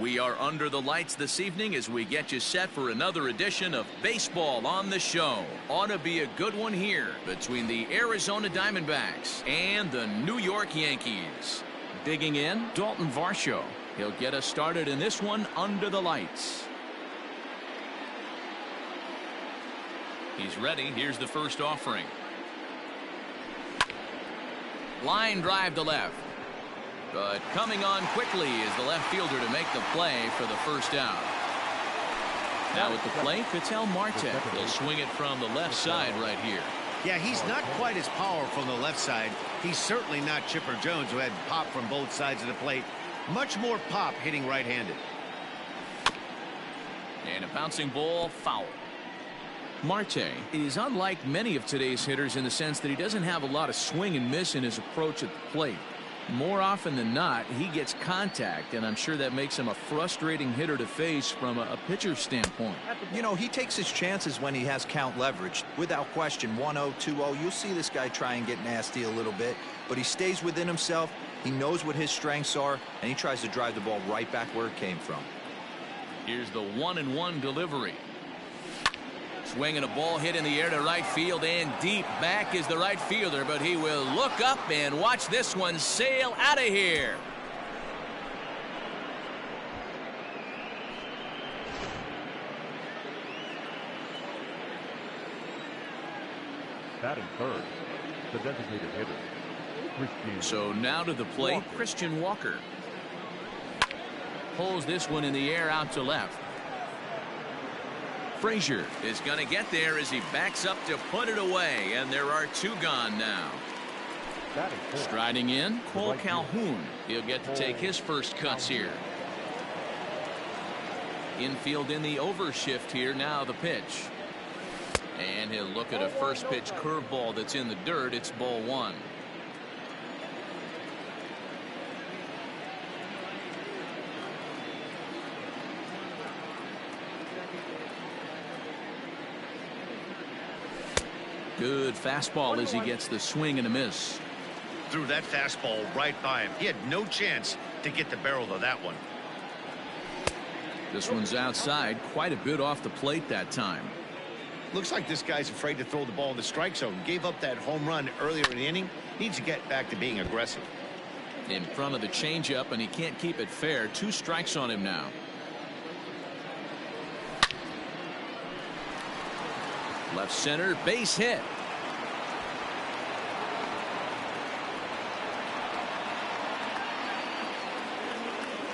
We are under the lights this evening as we get you set for another edition of Baseball on the Show. Ought to be a good one here between the Arizona Diamondbacks and the New York Yankees. Digging in, Dalton Varsho. He'll get us started in this one under the lights. He's ready. Here's the first offering. Line drive to left. But coming on quickly is the left fielder to make the play for the first out. Now at the plate, Ketel Marte. He'll swing it from the left side right here. Yeah, he's not quite as powerful on the left side. He's certainly not Chipper Jones, who had pop from both sides of the plate. Much more pop hitting right-handed. And a bouncing ball, foul. Marte is unlike many of today's hitters in the sense that he doesn't have a lot of swing and miss in his approach at the plate. More often than not, he gets contact, and I'm sure that makes him a frustrating hitter to face from a pitcher's standpoint. You know, he takes his chances when he has count leverage. Without question, 1-0, 2-0, you'll see this guy try and get nasty a little bit, but he stays within himself. He knows what his strengths are, and he tries to drive the ball right back where it came from. Here's the 1-1 delivery. Swinging a ball hit in the air to right field and deep. Back is the right fielder, but he will look up and watch this one sail out of here. Batting third, the designated hitter, Christian. So now to the plate, Walker. Christian Walker. Pulls this one in the air out to left. Frazier is going to get there as he backs up to put it away, and there are two gone now. Striding in, Cole Calhoun. He'll get to take his first cuts here. Infield in the overshift here. Now the pitch. And he'll look at a first pitch curveball that's in the dirt. It's ball one. Good fastball as he gets the swing and a miss. Threw that fastball right by him. He had no chance to get the barrel of that one. This one's outside, quite a bit off the plate that time. Looks like this guy's afraid to throw the ball in the strike zone. Gave up that home run earlier in the inning. Needs to get back to being aggressive. In front of the changeup, and he can't keep it fair. 2 strikes on him now. Left center, base hit.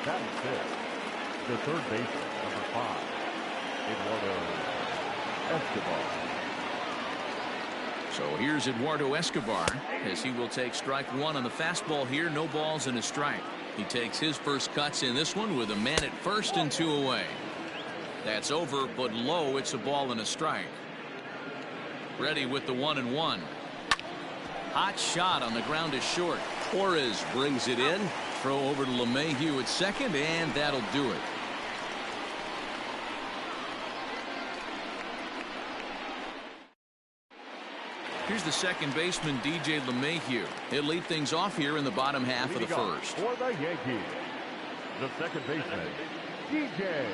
Batting fifth, the third baseman, number 5, Eduardo Escobar. So here's Eduardo Escobar as he will take strike one on the fastball here. No balls and a strike. He takes his first cuts in this one with a man at first and 2 away. That's over, but low. It's a ball and a strike. Ready with the 1-1. Hot shot on the ground is short. Torres brings it in. Throw over to LeMahieu at second, and that'll do it. Here's the second baseman, DJ LeMahieu. He'll lead things off here in the bottom half of the first. For the Yankees, the second baseman, DJ.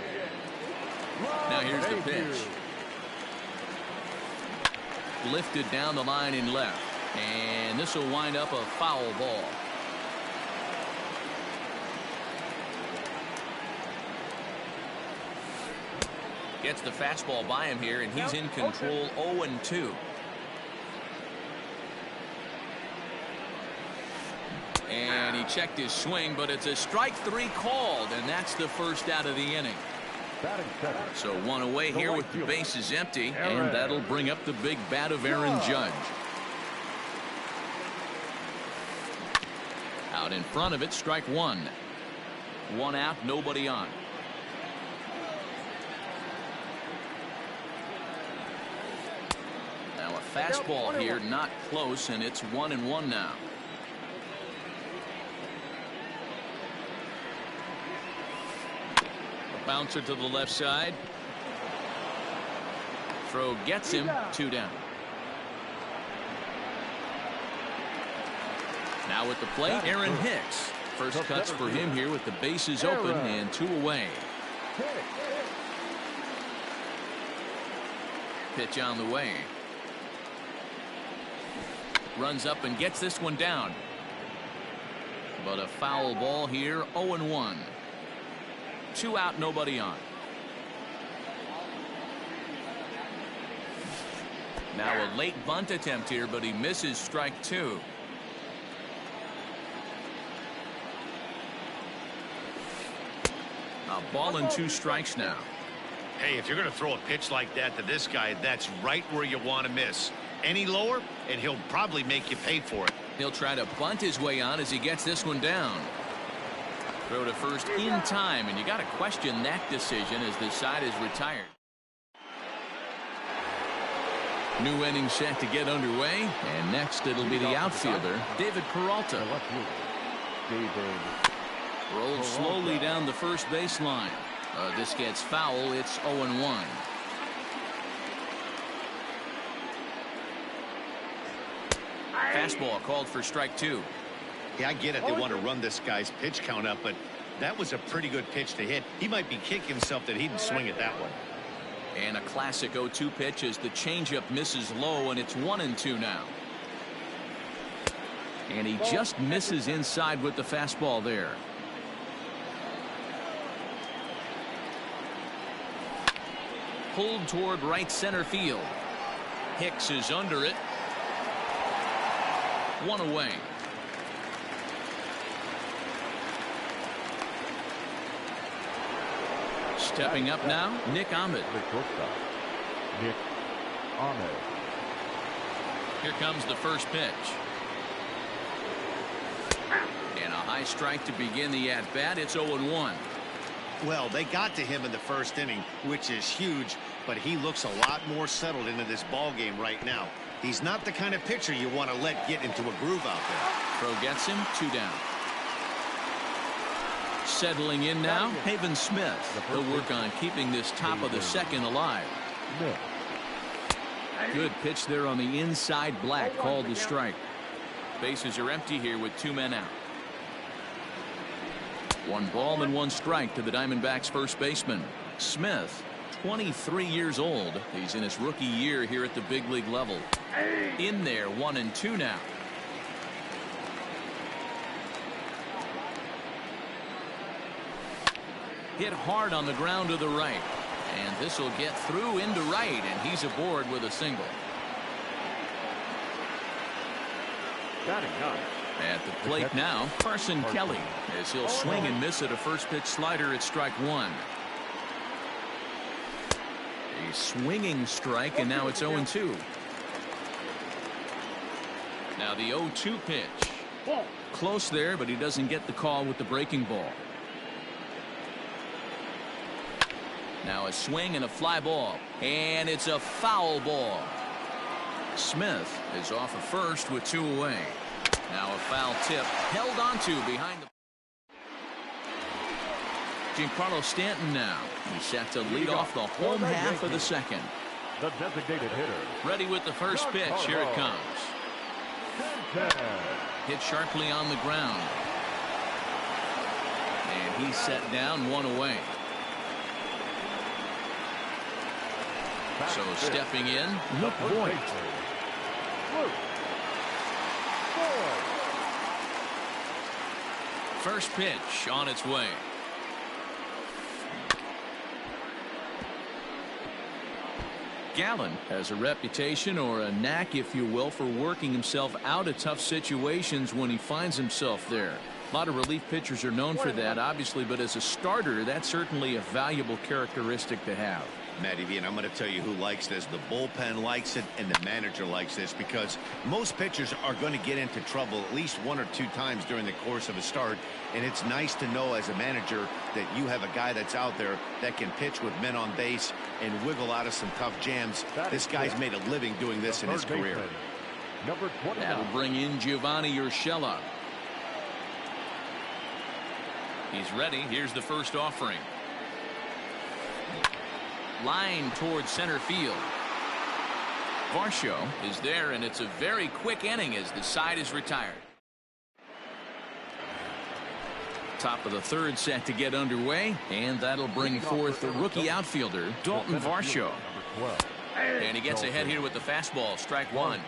Now here's the pitch. Lifted down the line in left, and this will wind up a foul ball. Gets the fastball by him here, and he's in control. 0-2. And he checked his swing, but it's a strike 3 called, and that's the first out of the inning. So 1 away here with the bases empty, and that'll bring up the big bat of Aaron Judge. Out in front of it, strike 1. 1 out, nobody on. Now a fastball here, not close, and it's 1-1 now. Bouncer to the left side. Throw gets him. 2 down. Now at the plate, Aaron Hicks. First cuts for him here with the bases open and 2 away. Pitch on the way. Runs up and gets this one down. But a foul ball here, 0-1. 2 out, nobody on. Now a late bunt attempt here, but he misses strike 2. A ball and 2 strikes now. Hey, if you're going to throw a pitch like that to this guy, that's right where you want to miss. Any lower, and he'll probably make you pay for it. He'll try to bunt his way on as he gets this one down. Throw to first in time, and you got to question that decision as the side is retired. New inning set to get underway, and next it'll be the outfielder, David Peralta. Rolled slowly down the first baseline. This gets foul. It's 0-1. Fastball called for strike 2. Yeah, I get it. They want to run this guy's pitch count up, but that was a pretty good pitch to hit. He might be kicking himself that he didn't swing at that one. And a classic 0-2 pitch as the changeup misses low, and it's 1-2 now. And he just misses inside with the fastball there. Pulled toward right center field. Hicks is under it. 1 away. Stepping up now, Nick Ahmed. Nick Ahmed. Here comes the first pitch. And a high strike to begin the at-bat. It's 0-1. Well, they got to him in the first inning, which is huge, but he looks a lot more settled into this ball game right now. He's not the kind of pitcher you want to let get into a groove out there. Throw gets him, 2 down. Settling in now, Haven Smith. He'll work on keeping this top of the second alive. Good pitch there on the inside. Black called the strike. Bases are empty here with 2 men out. 1 ball and 1 strike to the Diamondbacks first baseman. Smith, 23 years old. He's in his rookie year here at the big league level. In there, 1-2 now. Hit hard on the ground to the right. And this will get through into right, and he's aboard with a single. At the plate now, Carson Kelly, as he'll swing and miss at a first pitch slider at strike 1. A swinging strike, and now it's 0-2. Now the 0-2 pitch. Close there, but he doesn't get the call with the breaking ball. Now a swing and a fly ball, and it's a foul ball. Smith is off of first with 2 away. Now a foul tip held onto behind the. Giancarlo Stanton now. He's set to lead off the home half of the second. The designated hitter. Ready with the first pitch. Here it comes. Hit sharply on the ground. And he's set down 1 away. So stepping in, Luke Voigt. First pitch on its way. Gallen has a reputation, or a knack if you will, for working himself out of tough situations when he finds himself there. A lot of relief pitchers are known for that, obviously, but as a starter, that's certainly a valuable characteristic to have. Matty V, and I'm going to tell you who likes this. The bullpen likes it, and the manager likes this, because most pitchers are going to get into trouble at least 1 or 2 times during the course of a start, and it's nice to know as a manager that you have a guy that's out there that can pitch with men on base and wiggle out of some tough jams. This guy's made a living doing this in his career. That'll bring in Giovanni Urshela. He's ready. Here's the first offering. Line towards center field. Varsho is there, and it's a very quick inning as the side is retired. Top of the third set to get underway, and that'll bring forth the rookie outfielder, Dalton Varsho. And he gets ahead here with the fastball, strike one.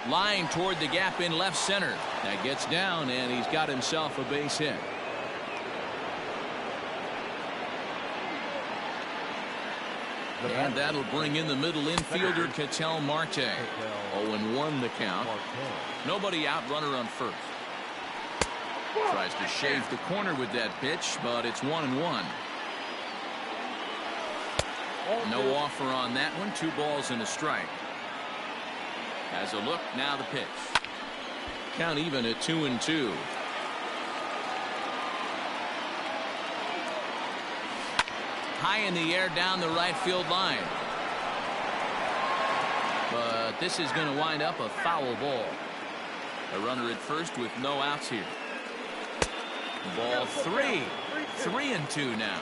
Line toward the gap in left center. That gets down, and he's got himself a base hit. And that'll bring in the middle infielder, Ketel Marte. 0-1 the count. Nobody out, runner on first. Tries to shave the corner with that pitch, but it's 1-1. No offer on that one. 2 balls and a strike. Has a look, now the pitch. Count even at 2-2. High in the air down the right field line. But this is going to wind up a foul ball. A runner at first with no outs here. Ball 3. 3-2 now.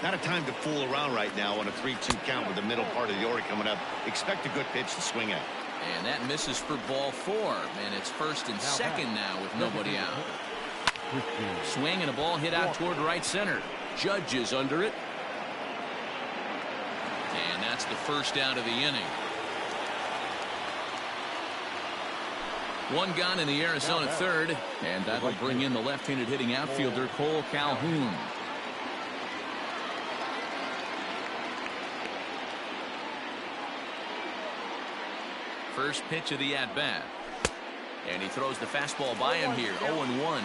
Not a time to fool around right now on a 3-2 count with the middle part of the order coming up. Expect a good pitch to swing at. And that misses for ball 4. And it's first and second now with nobody out. Swing and a ball hit out toward right center. Judge is under it. And that's the first out of the inning. 1 gone in the Arizona third, and that will bring in the left-handed hitting outfielder Cole Calhoun. First pitch of the at-bat. And he throws the fastball by him here. 0-1.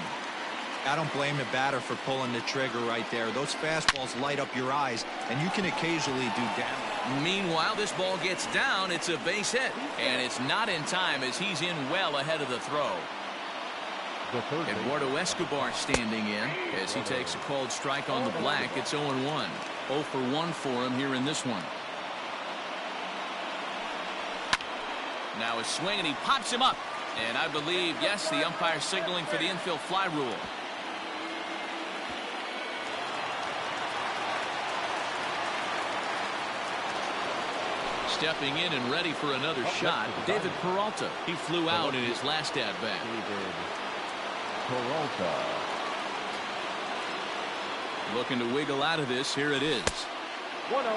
I don't blame the batter for pulling the trigger right there. Those fastballs light up your eyes, and you can occasionally do damage. Meanwhile, this ball gets down. It's a base hit, and it's not in time as he's in well ahead of the throw. Eduardo Escobar standing in as he takes a called strike on the black. It's 0-1. 0 for 1 for him here in this one. Now a swing, and he pops him up. And I believe, yes, the umpire signaling for the infield fly rule. Stepping in and ready for another shot, David Peralta. He flew out in his last at-bat. Peralta. Looking to wiggle out of this. Here it is. 1-0.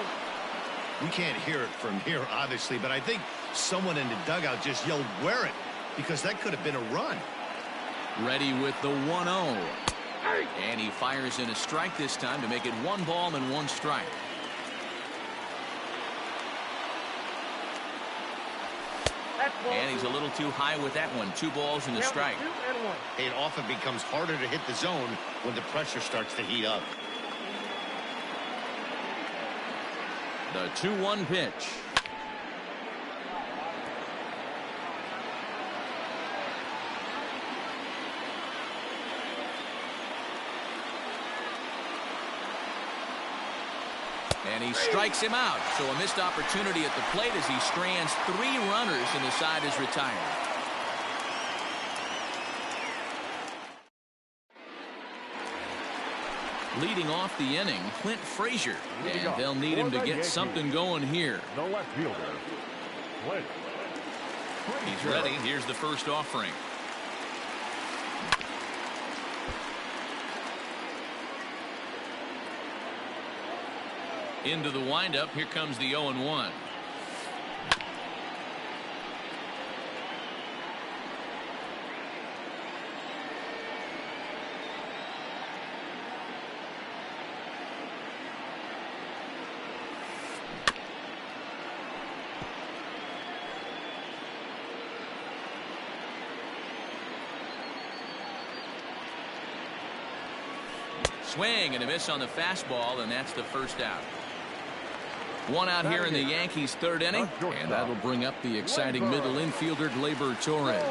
We can't hear it from here, obviously, but I think someone in the dugout just yelled, "Wear it," because that could have been a run. Ready with the 1-0. And he fires in a strike this time to make it 1 ball and 1 strike. And he's a little too high with that one. 2 balls and a strike. It often becomes harder to hit the zone when the pressure starts to heat up. The 2-1 pitch. And he strikes him out. So a missed opportunity at the plate as he strands 3 runners and the side is retired. Leading off the inning, Clint Frazier. And they'll need him to get something going here. The left fielder, Clint. He's ready. Here's the first offering. Into the windup. Here comes the 0-1. Swing and a miss on the fastball, and that's the first out. 1 out here in the Yankees' third inning, and that'll bring up the exciting middle infielder Gleyber Torres.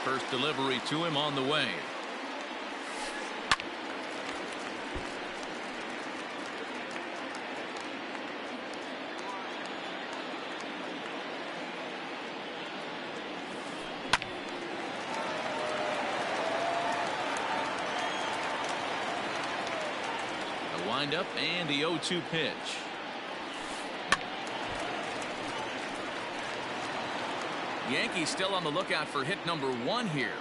First delivery to him on the way. Up and the 0-2 pitch. Yankees still on the lookout for hit number 1 here.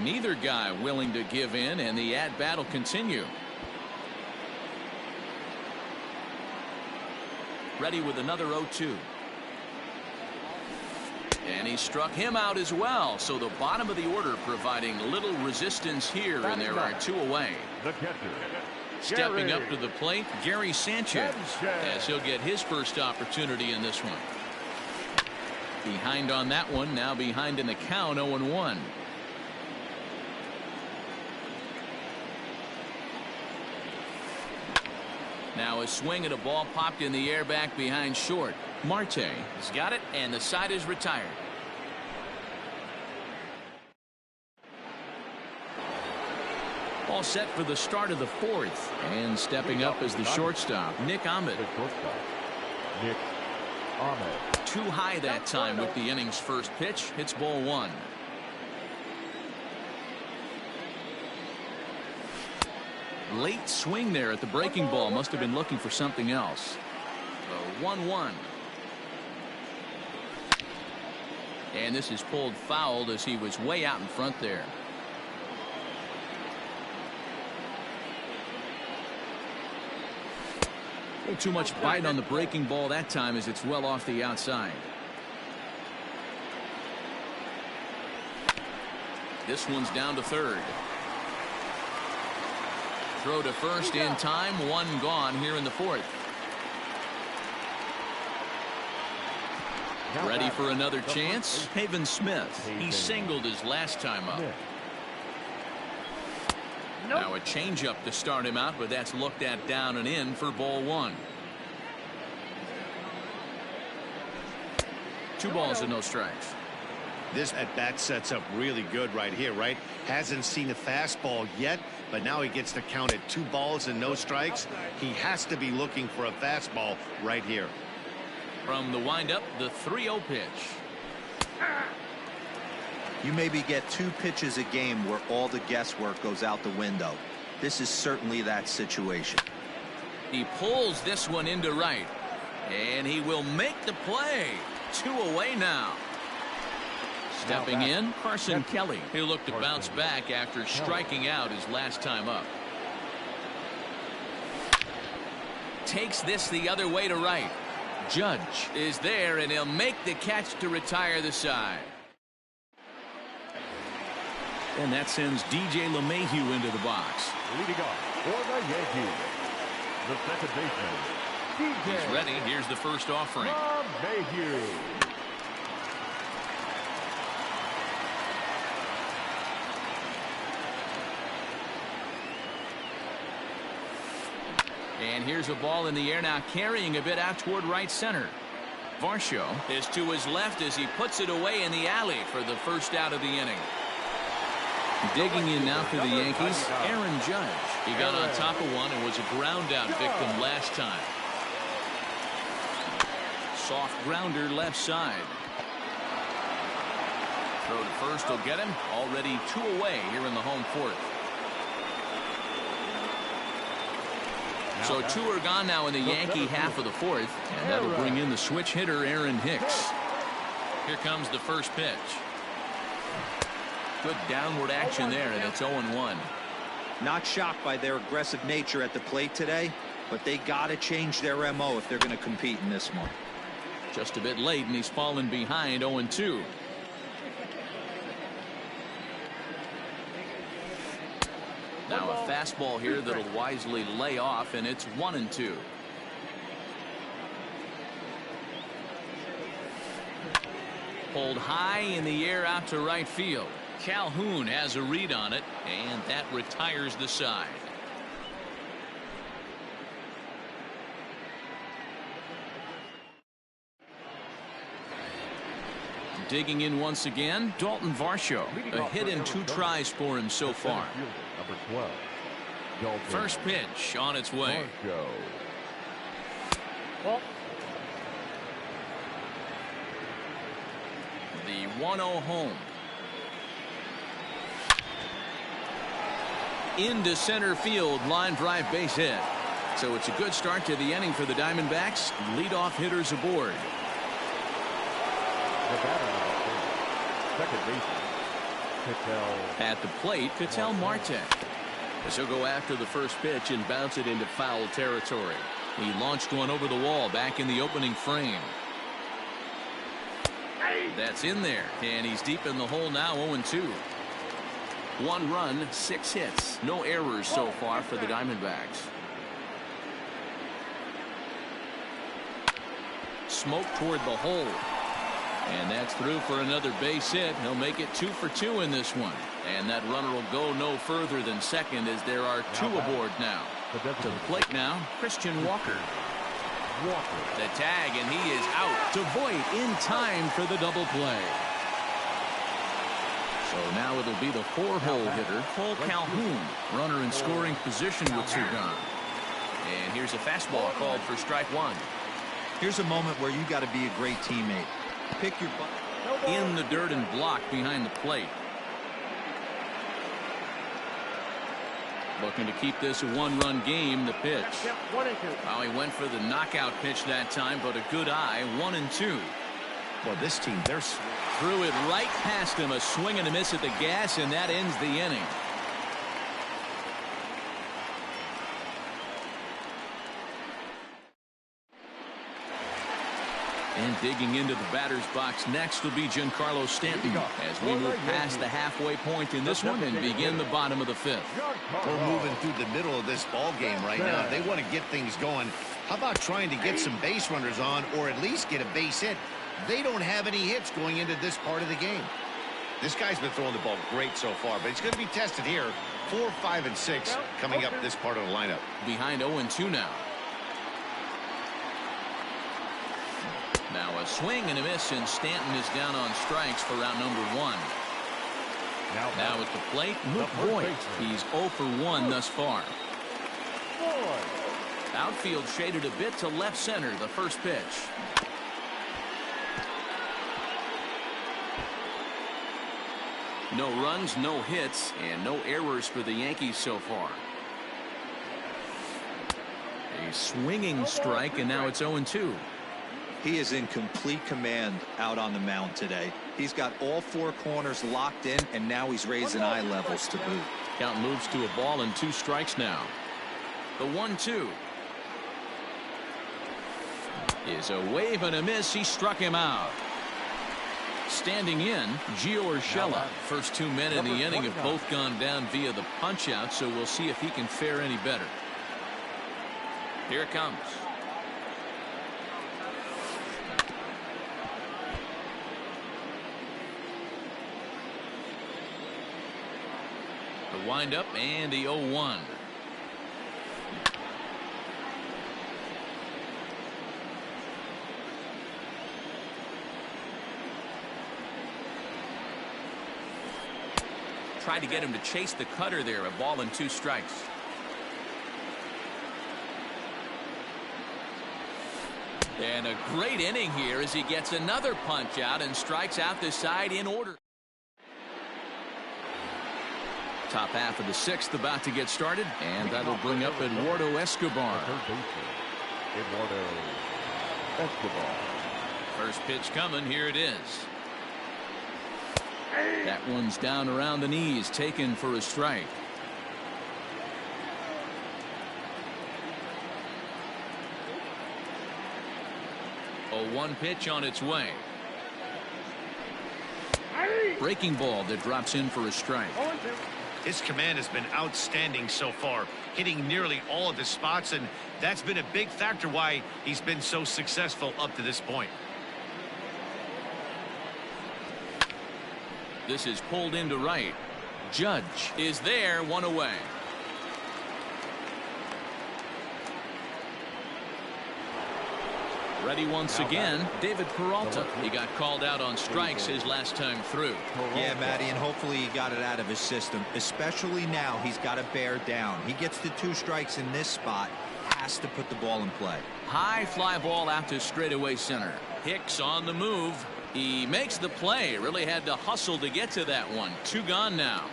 Neither guy willing to give in, and the at-bat will continue. Ready with another 0-2. And he struck him out as well. So the bottom of the order providing little resistance here, and there are 2 away. The catcher, Stepping up to the plate, Gary Sanchez, as he'll get his first opportunity in this one. Behind on that one, now behind in the count, 0-1. Now a swing and a ball popped in the air back behind short. Marte has got it, and the side is retired. All set for the start of the 4th, and stepping up as the shortstop, Nick Ahmed. Nick Ahmed. Too high that time with the inning's first pitch. Hits ball 1. Late swing there at the breaking ball. Must have been looking for something else. 1-1. And this is pulled fouled as he was way out in front there. Too much bite on the breaking ball that time as it's well off the outside. This one's down to third. Throw to first in time. 1 gone here in the 4th. Ready for another chance. Haven Smith. He singled his last time up. Now a changeup to start him out, but that's looked at down and in for ball 1. 2 balls and no strikes. This at bat sets up really good right here, right? Hasn't seen a fastball yet, but now he gets to count at 2 balls and no strikes. He has to be looking for a fastball right here. From the windup, the 3-0 pitch. You maybe get 2 pitches a game where all the guesswork goes out the window. This is certainly that situation. He pulls this one into right, and he will make the play. 2 away now. Stepping in, Carson Kelly. He'll look to bounce back after striking out his last time up. Takes this the other way to right. Judge is there, and he'll make the catch to retire the side. And that sends DJ LeMahieu into the box. Leading off for the Yankees, the second baseman, DJ. He's ready. Here's the first offering. LeMahieu. And here's a ball in the air now, carrying a bit out toward right center. Varsho is to his left as he puts it away in the alley for the first out of the inning. Digging in now for the Yankees, Aaron Judge. He got on top of one and was a ground out victim last time. Soft grounder left side. Throw to first will get him. Already 2 away here in the home 4th. So 2 are gone now in the Yankee half of the 4th, and that'll bring in the switch hitter Aaron Hicks. Here comes the first pitch. Good downward action there, and it's 0-1. Not shocked by their aggressive nature at the plate today, but they got to change their MO if they're going to compete in this one. Just a bit late, and he's fallen behind 0-2. Now a fastball here that'll wisely lay off, and it's 1-2. Pulled high in the air out to right field. Calhoun has a read on it, and that retires the side. Digging in once again, Dalton Varsho. A hit in 2 tries for him so far. Number 12. Dalton First pitch on its way. Varsho. The 1-0 home. Into center field, line drive base hit. So it's a good start to the inning for the Diamondbacks. Leadoff hitters aboard. The batter number 2, second baseman, Ketel. At the plate, Ketel Marte. As he'll go after the first pitch and bounce it into foul territory. He launched one over the wall back in the opening frame. That's in there, and he's deep in the hole now, 0-2. 1 run, 6 hits. No errors so far for the Diamondbacks. Smoke toward the hole. And that's through for another base hit. He'll make it 2 for 2 in this one. And that runner will go no further than second as there are 2 aboard now. To the plate now, Christian Walker. The tag, and he is out to Voit in time for the double play. So now it'll be the 4-hole hitter, Cole Calhoun, runner in scoring position with 2 gone. And here's a fastball called for strike 1. Here's a moment where you got to be a great teammate. Pick your butt. In the dirt and block behind the plate. Looking to keep this a 1-run game. The pitch. Well, he went for the knockout pitch that time, but a good eye. 1-2. Well, this team, they're threw it right past him. A swing and a miss at the gas, and that ends the inning. And digging into the batter's box next will be Giancarlo Stanton as we move past the halfway point in this one and begin the bottom of the 5th. We're moving through the middle of this ball game right now. They want to get things going. How about trying to get some base runners on or at least get a base hit? They don't have any hits going into this part of the game. This guy's been throwing the ball great so far, but it's going to be tested here. 4, 5, and 6 coming up this part of the lineup. Behind 0-2 now. Now a swing and a miss, and Stanton is down on strikes for round number 1. Now at the plate, Luke Voit. He's 0 for 1 thus far. Outfield shaded a bit to left center, the first pitch. No runs, no hits, and no errors for the Yankees so far. A swinging strike, and now it's 0-2. He is in complete command out on the mound today. He's got all 4 corners locked in, and now he's raising eye levels to boot. Count moves to a ball and 2 strikes now. The 1-2 is a wave and a miss. He struck him out. Standing in, Gio Urshela. First 2 men in the inning have both gone down via the punch out, so we'll see if he can fare any better. Here it comes. The windup and the 0-1. Tried to get him to chase the cutter there. A ball and 2 strikes. And a great inning here as he gets another punch out and strikes out the side in order. Top half of the 6th about to get started, and that'll bring up Eduardo Escobar. Eduardo Escobar. First pitch coming. Here it is. That one's down around the knees, taken for a strike. A 1 pitch on its way. Breaking ball that drops in for a strike. His command has been outstanding so far, hitting nearly all of the spots, and that's been a big factor why he's been so successful up to this point. This is pulled into right. Judge is there, 1 away. Ready once again, David Peralta. He got called out on strikes his last time through. Yeah, Matty, and hopefully he got it out of his system. Especially now, he's got to bear down. He gets the 2 strikes in this spot, has to put the ball in play. High fly ball out to straightaway center. Hicks on the move. He makes the play. Really had to hustle to get to that one. 2 gone now.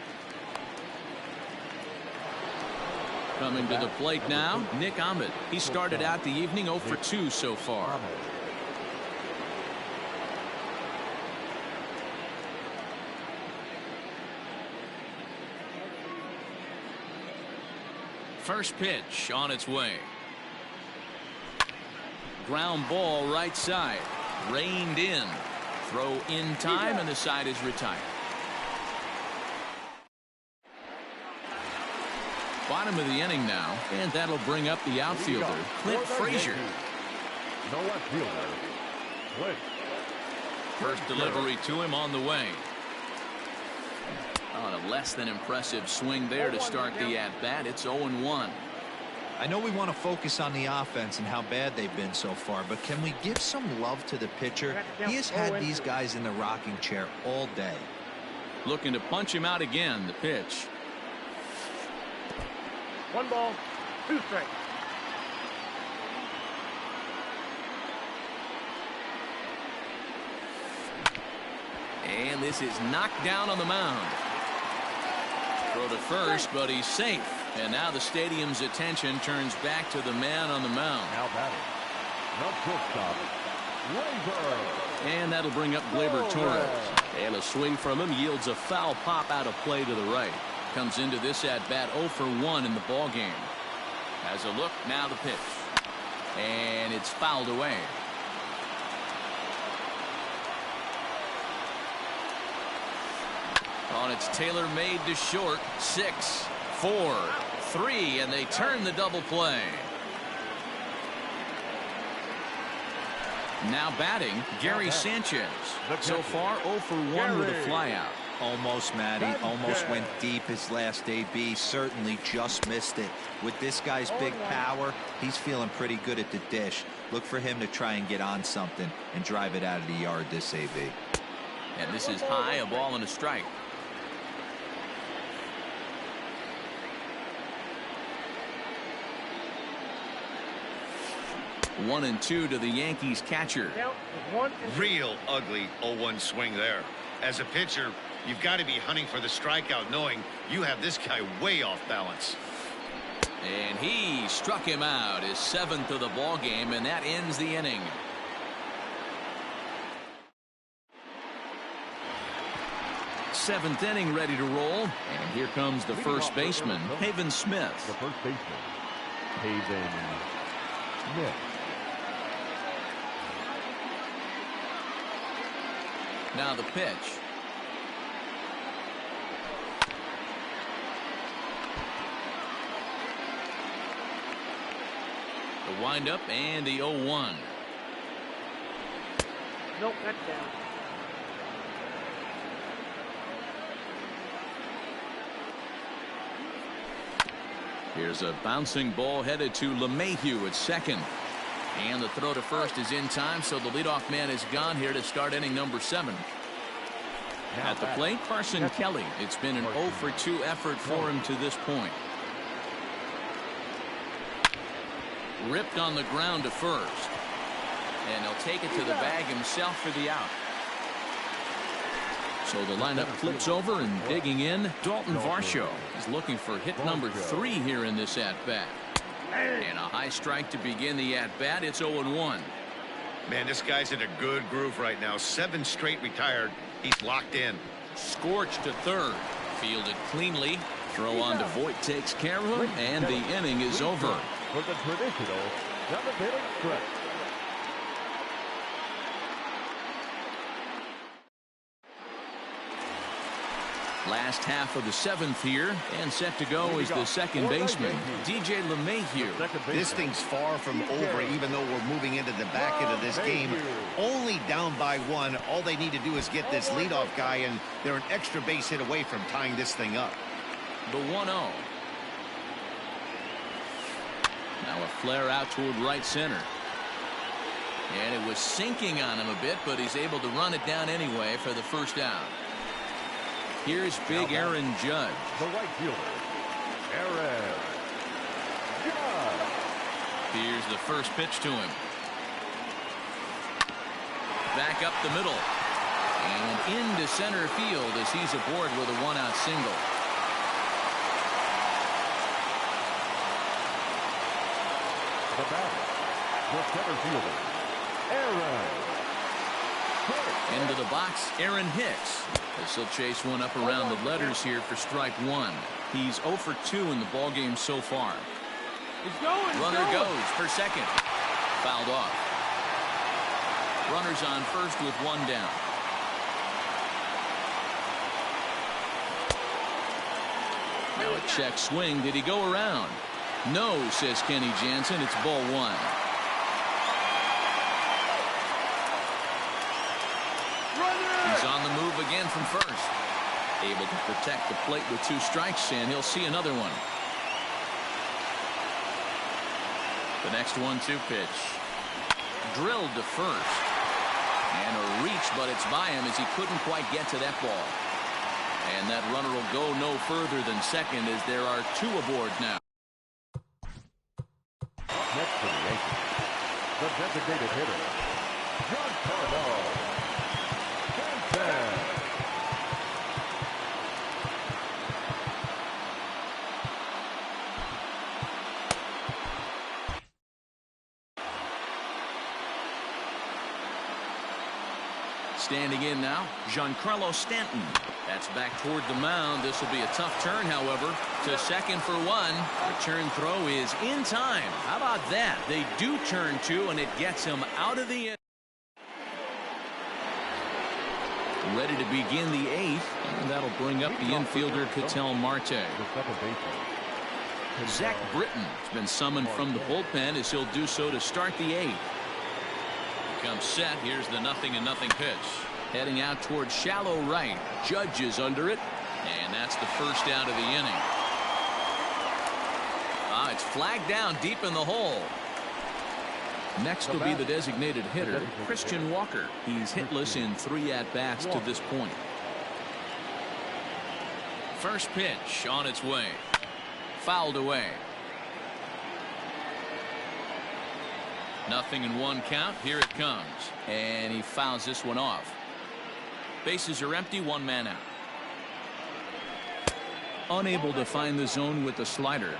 Coming to the plate now, Nick Ahmed. He started out the evening 0 for 2 so far. First pitch on its way. Ground ball right side. Reined in. Throw in time, and the side is retired. Bottom of the inning now, and that'll bring up the outfielder, Clint Frazier. No left fielder. Clint. First delivery to him on the way. On a less than impressive swing there to start the at-bat. It's 0-1. I know we want to focus on the offense and how bad they've been so far, but can we give some love to the pitcher? He has had these guys in the rocking chair all day. Looking to punch him out again. The pitch. 1 ball, 2 strikes. And this is knocked down on the mound. Throw to first, but he's safe. And now the stadium's attention turns back to the man on the mound. Now batting. The shortstop, Gleyber. And that'll bring up Gleyber Torres. And a swing from him yields a foul pop out of play to the right. Comes into this at-bat 0 for 1 in the ball game. Has a look, now the pitch. And it's fouled away. On its tailor-made to short. 6, 4, 3, and they turn the double play. Now batting, Gary Sanchez. So far 0 for 1 with a flyout. Almost, Matty. Almost went deep his last AB. Certainly just missed it. With this guy's big power, he's feeling pretty good at the dish. Look for him to try and get on something and drive it out of the yard this AB. And this is high, a ball and a strike. One and 2 to the Yankees catcher. Real ugly 0-1 swing there. As a pitcher, you've got to be hunting for the strikeout, knowing you have this guy way off balance. And he struck him out, his 7th of the ball game, and that ends the inning. Seventh inning ready to roll, and here comes the first baseman, Haven Smith. The first baseman, Haven Smith. Now the pitch. The windup and the 0-1. Nope, that's down. Here's a bouncing ball headed to LeMahieu at second. And the throw to first is in time, so the leadoff man is gone here to start inning number 7. At the plate, Carson Kelly. It's been an 0 for 2 effort for him to this point. Ripped on the ground to first. And he'll take it to the bag himself for the out. So the lineup flips over, and digging in, Dalton Varsho is looking for hit number 3 here in this at-bat. And a high strike to begin the at-bat. It's 0-1. Man, this guy's in a good groove right now. 7 straight retired. He's locked in. Scorched to third. Fielded cleanly. Throw on to Voit takes care of him, and the inning is over. For the traditional 7th-inning stretch. Last half of the 7th here, and set to go is the second baseman, DJ LeMahieu. This thing's far from over, even though we're moving into the back end of this game. Only down by 1. All they need to do is get this leadoff guy, and they're an extra base hit away from tying this thing up. The 1-0. Now a flare out toward right center. And it was sinking on him a bit, but he's able to run it down anyway for the first out. Here's big Aaron Judge. The right fielder, Aaron Judge. Here's the first pitch to him. Back up the middle. And into center field as he's aboard with a 1-out single. The batter, the center fielder, Aaron. Into the box, Aaron Hicks. As he'll chase one up around the letters here for strike one. He's 0 for 2 in the ballgame so far. Runner goes for second. Fouled off. Runners on first with one down. Now a check swing. Did he go around? No, says Kenny Jansen. It's ball one. He's on the move again from first. Able to protect the plate with 2 strikes, and he'll see another one. The next 1-2 pitch. Drilled to first. And a reach, but it's by him as he couldn't quite get to that ball. And that runner will go no further than second as there are 2 aboard now. Next to the Yankees, the designated hitter, Giancarlo. Standing in now, Giancarlo Stanton. That's back toward the mound. This will be a tough turn, however. To second for one. Return throw is in time. How about that? They do turn 2, and it gets him out of the inning. Ready to begin the 8th, and that'll bring up the infielder Ketel Marte. Zach Britton has been summoned from the bullpen as he'll do so to start the 8th. Comes set. Here's the 0-0 pitch. Heading out towards shallow right. Judge is under it, and that's the first out of the inning. It's flagged down deep in the hole. Next will be the designated hitter, Christian Walker. He's hitless in 3 at-bats to this point. First pitch on its way. Fouled away. 0-1 count. Here it comes. And he fouls this one off. Bases are empty. 1 man out. Unable to find the zone with the slider.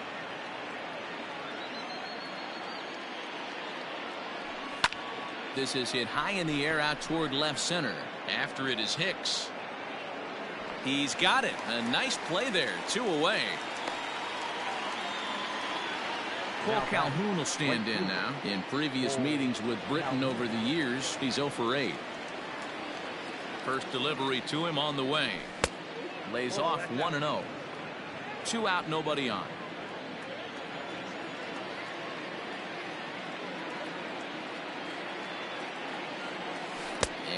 This is hit high in the air out toward left center. After it is Hicks. He's got it. A nice play there. 2 away. Cole Calhoun will stand in now. In previous meetings with Britton over the years, he's 0 for 8. First delivery to him on the way. Lays off 1-0. 2 out, nobody on.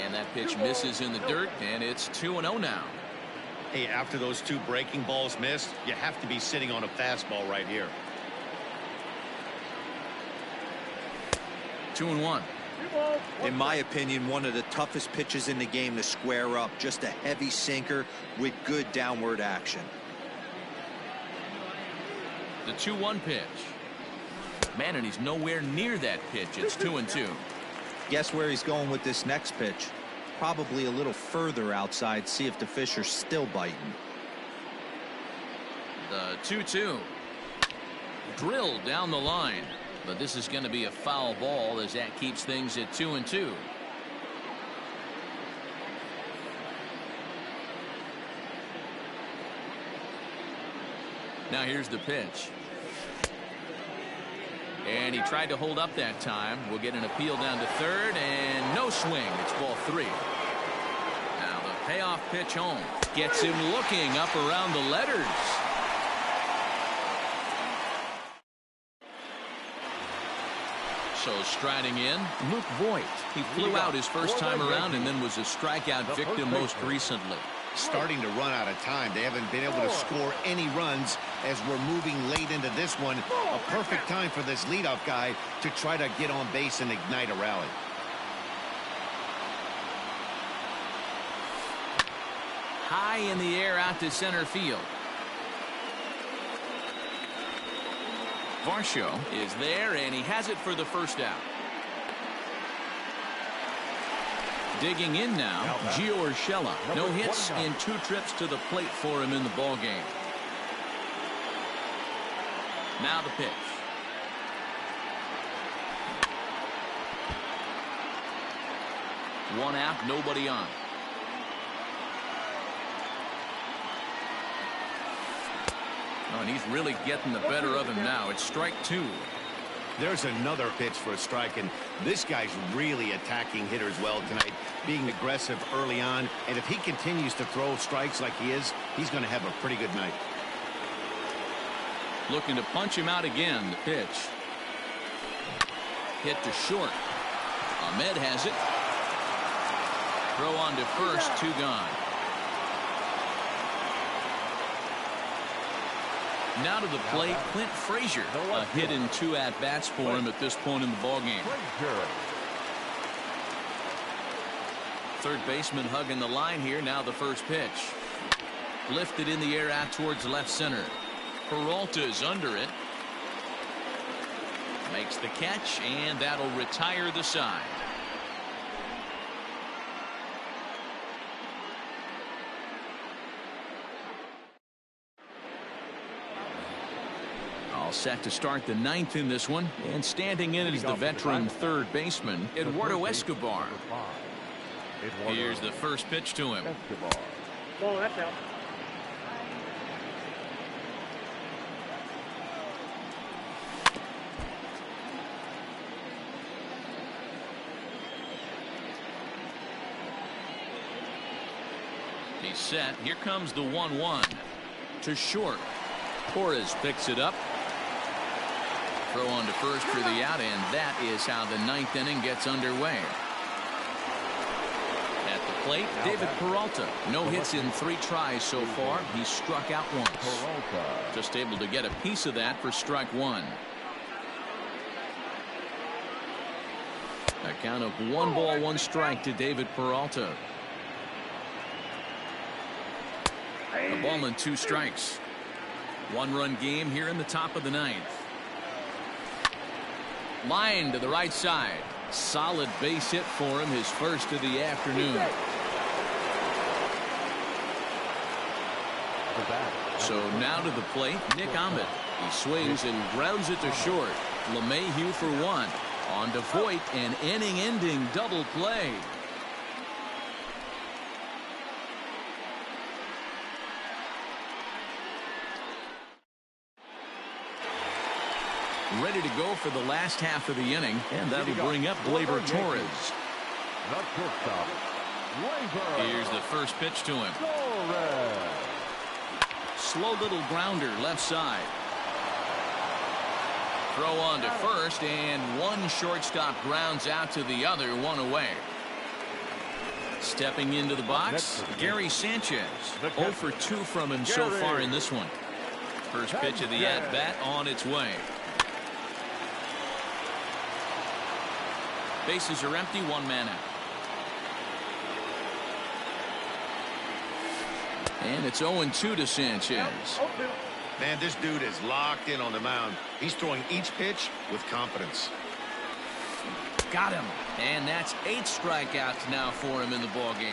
And that pitch misses in the dirt, and it's 2-0 now. Hey, after those 2 breaking balls missed, you have to be sitting on a fastball right here. 2-1. In my opinion, one of the toughest pitches in the game to square up. Just a heavy sinker with good downward action. The 2-1 pitch. Man, and he's nowhere near that pitch. It's 2-2. Guess where he's going with this next pitch? Probably a little further outside. See if the fish are still biting. The 2-2. Drilled down the line. But this is going to be a foul ball as that keeps things at 2-2. Now here's the pitch. And he tried to hold up that time. We'll get an appeal down to third, and no swing. It's ball 3. Now the payoff pitch home. Gets him looking up around the letters. So striding in, Luke Voigt. He flew out his first time around and then was a strikeout victim most recently. Starting to run out of time. They haven't been able to score any runs as we're moving late into this one. A perfect time for this leadoff guy to try to get on base and ignite a rally. High in the air out to center field. Varsho is there, and he has it for the first out. Digging in now, Gio Urshela. No hits in 2 trips to the plate for him in the ball game. Now the pitch. One out, nobody on. Oh, and he's really getting the better of him now. It's strike two. There's another pitch for a strike, and this guy's really attacking hitters well tonight, being aggressive early on. And if he continues to throw strikes like he is, he's going to have a pretty good night. Looking to punch him out again. The pitch. Hit to short. Ahmed has it. Throw on to first, two gone. Now to the plate, Clint Frazier. A hit in 2 at-bats for him at this point in the ballgame. Third baseman hugging the line here. Now the first pitch. Lifted in the air out towards left center. Peralta's under it. Makes the catch, and that'll retire the side. All set to start the 9th in this one, and standing in is the veteran third baseman, Eduardo Escobar. Here's the first pitch to him. Ball, that's out. He's set. Here comes the 1-1 to short. Torres picks it up. Throw on to first for the out, and that is how the 9th inning gets underway. At the plate, David Peralta. No hits in 3 tries so far. He's struck out once. Just able to get a piece of that for strike 1. A count of 1 ball, 1 strike to David Peralta. A ball and 2 strikes. 1-run game here in the top of the 9th. Line to the right side. Solid base hit for him, his first of the afternoon. So now to the plate, Nick Ahmed. He swings and grounds it to short. LeMahieu for 1. On to Voit, an inning-ending double play. Ready to go for the last half of the inning, and that'll bring up Gleyber Torres. Here's the first pitch to him. Slow little grounder left side. Throw on to first, and one shortstop grounds out to the other, 1 away. Stepping into the box, Gary Sanchez. 0 for 2 from him so far in this one. First pitch of the at-bat on its way. Bases are empty, 1 man out. And it's 0-2 to Sanchez. Man, this dude is locked in on the mound. He's throwing each pitch with confidence. Got him. And that's 8 strikeouts now for him in the ballgame.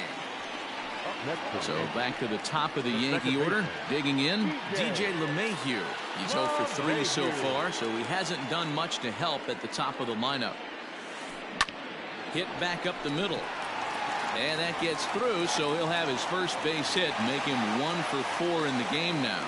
So back to the top of the Yankee order. Digging in, DJ LeMahieu. He's 0 for 3 so far, so he hasn't done much to help at the top of the lineup. Hit back up the middle. And that gets through, so he'll have his first base hit, make him 1 for 4 in the game now.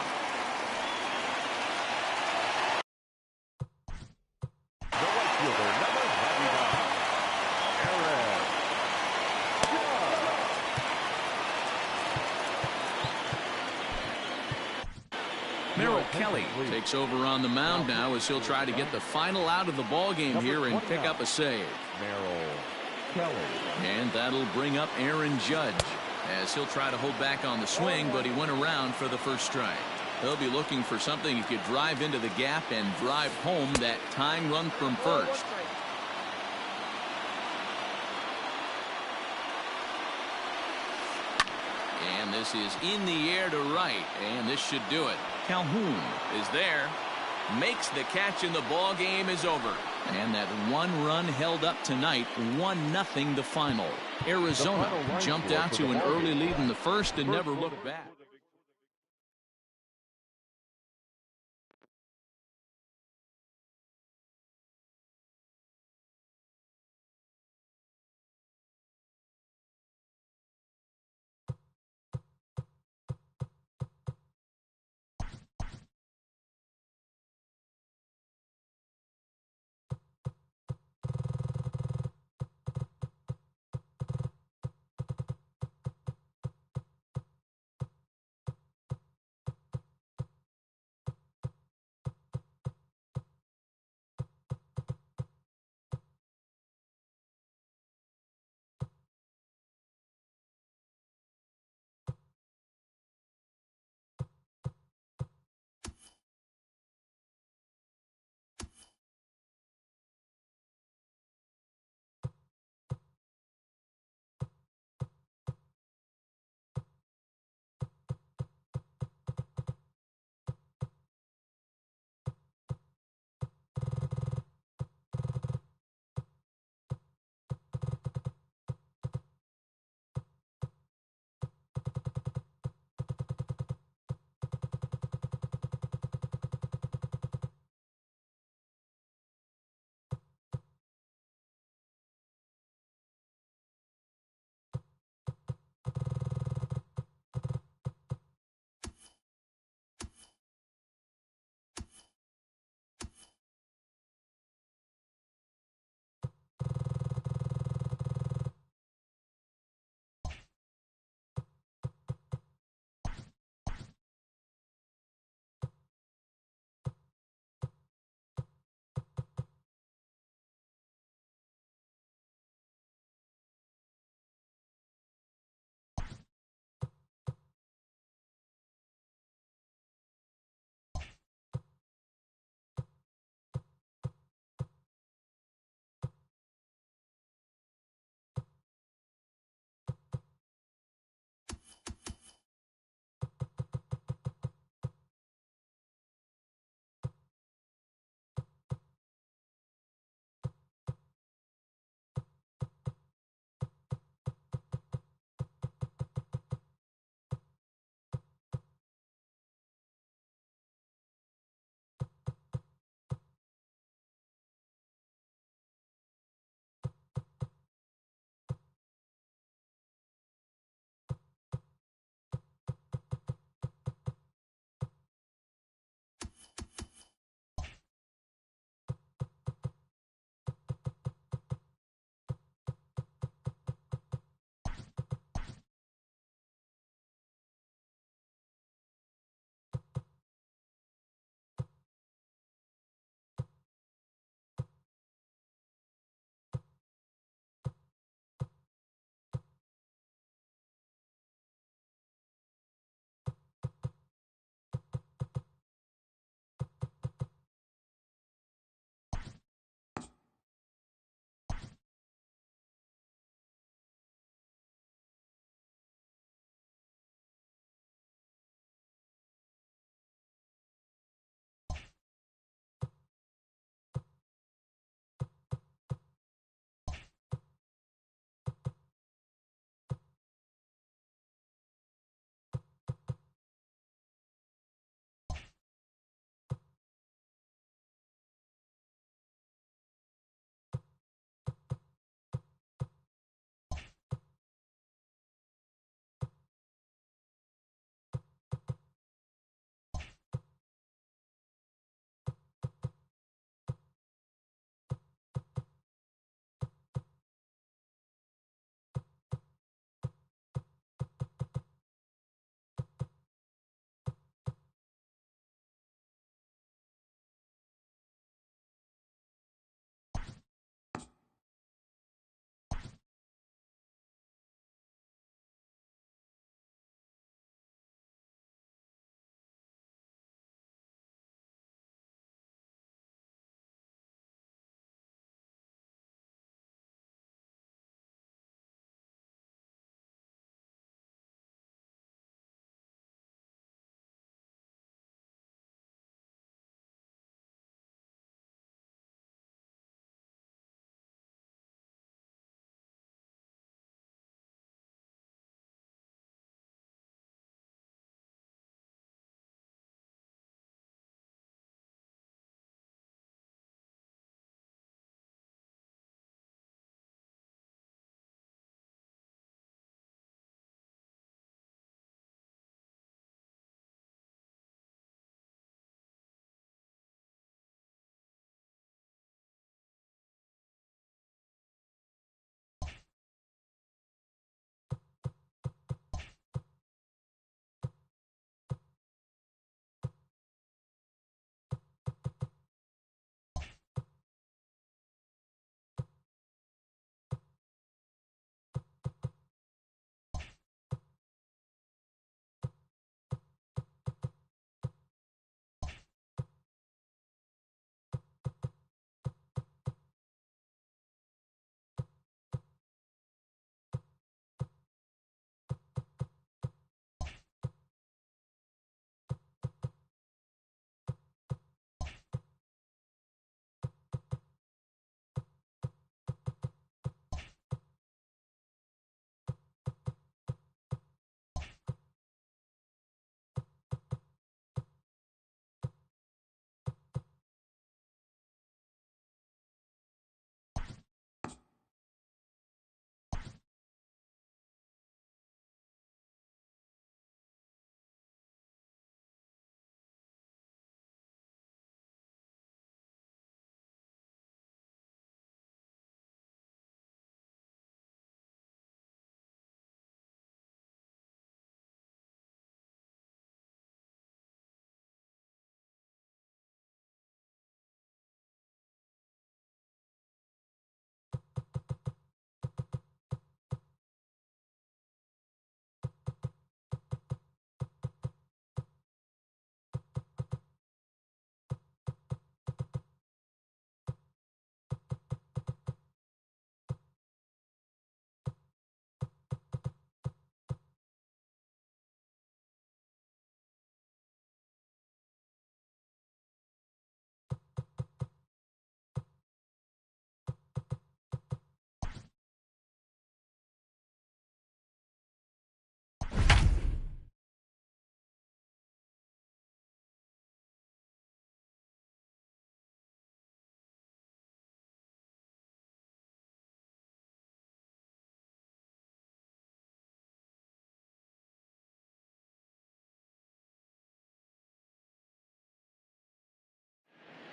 Merrill Kelly takes over on the mound now as he'll try to get the final out of the ball game here and pick up a save. And that'll bring up Aaron Judge as he'll try to hold back on the swing, but he went around for the first strike. He'll be looking for something he could drive into the gap and drive home that tying run from first. And this is in the air to right, and this should do it. Calhoun is there, makes the catch, and the ball game is over. And that 1 run held up tonight, 1-0 the final. Arizona jumped out to an early lead in the first and never looked back.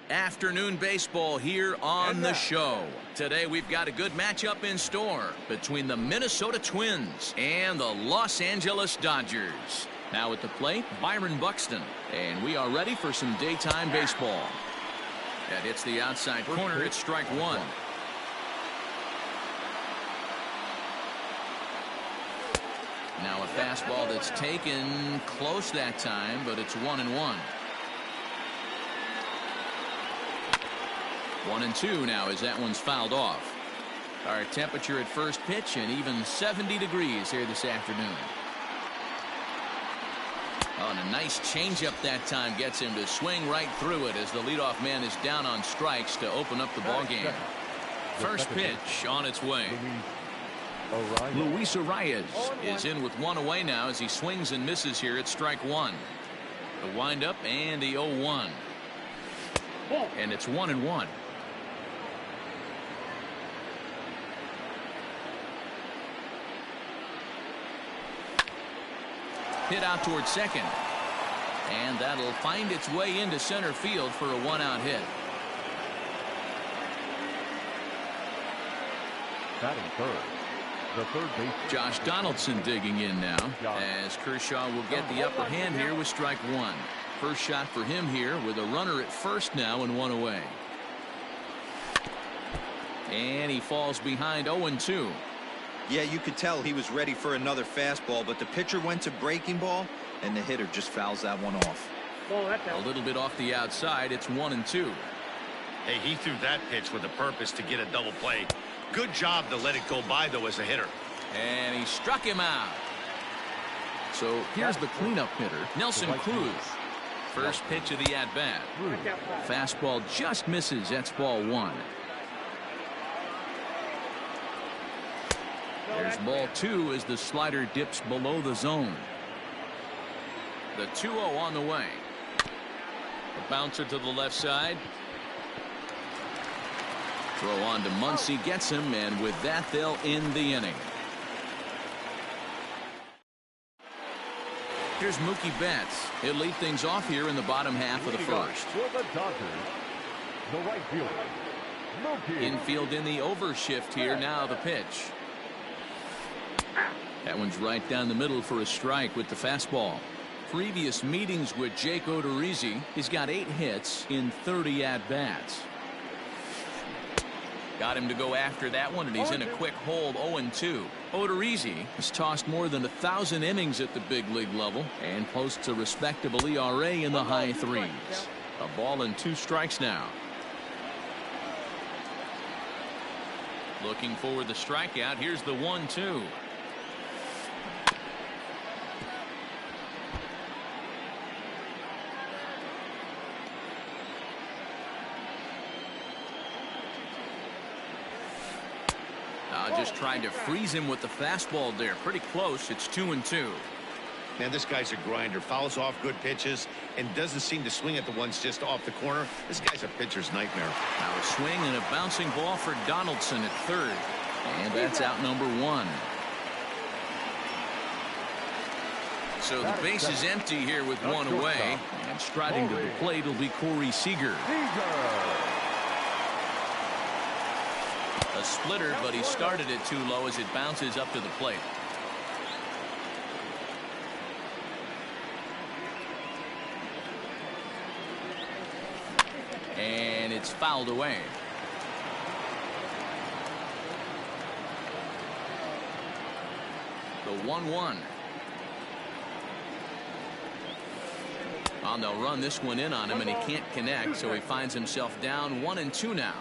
Afternoon baseball here on the show. Today we've got a good matchup in store between the Minnesota Twins and the Los Angeles Dodgers. Now at the plate, Byron Buxton. And we are ready for some daytime baseball. That hits the outside corner. It's strike one. Now a fastball that's taken close that time, but it's 1-1. 1-2 now as that one's fouled off. Our temperature at first pitch and even 70 degrees here this afternoon. Oh, and a nice changeup that time gets him to swing right through it as the leadoff man is down on strikes to open up the ball game. First pitch on its way. Luis Arias is in with one away now as he swings and misses here at strike one. The windup and the 0-1. And it's 1-1. Hit out towards second. And that'll find its way into center field for a one-out hit. Batting third. The third baseman. Josh Donaldson digging in now as Kershaw will get the upper hand here with strike one. First shot for him here with a runner at first now and one away. And he falls behind 0-2. Yeah, you could tell he was ready for another fastball, but the pitcher went to breaking ball, and the hitter just fouls that one off. A little bit off the outside. It's 1-2. Hey, he threw that pitch with a purpose to get a double play. Good job to let it go by, though, as a hitter. And he struck him out. So here's the cleanup hitter, Nelson Cruz. First pitch of the at-bat. Fastball just misses. That's ball one. There's ball two as the slider dips below the zone. The 2-0 on the way. A bouncer to the left side. Throw on to Muncy, gets him, and with that they'll end the inning. Here's Mookie Betts. He'll lead things off here in the bottom half of the first. For the Dodgers, the right fielder, Mookie. Infield in the overshift here. Now the pitch. That one's right down the middle for a strike with the fastball. Previous meetings with Jake Odorizzi, he's got 8 hits in 30 at-bats. Got him to go after that one, and he's in a quick hold. 0-2. Odorizzi has tossed more than 1,000 innings at the big league level and posts a respectable ERA in the high 3s. A ball and 2 strikes now. Looking for the strikeout. Here's the 1-2. Just trying to freeze him with the fastball there. Pretty close. It's 2-2. Man, this guy's a grinder. Fouls off good pitches and doesn't seem to swing at the ones just off the corner. This guy's a pitcher's nightmare. Now a swing and a bouncing ball for Donaldson at third. And that's out number 1. So the base is empty here with one away. And striding to the plate will be Corey Seager. A splitter, but he started it too low as it bounces up to the plate. And it's fouled away. The 1-1. They'll run this one in on him, and he can't connect, so he finds himself down 1-2 now.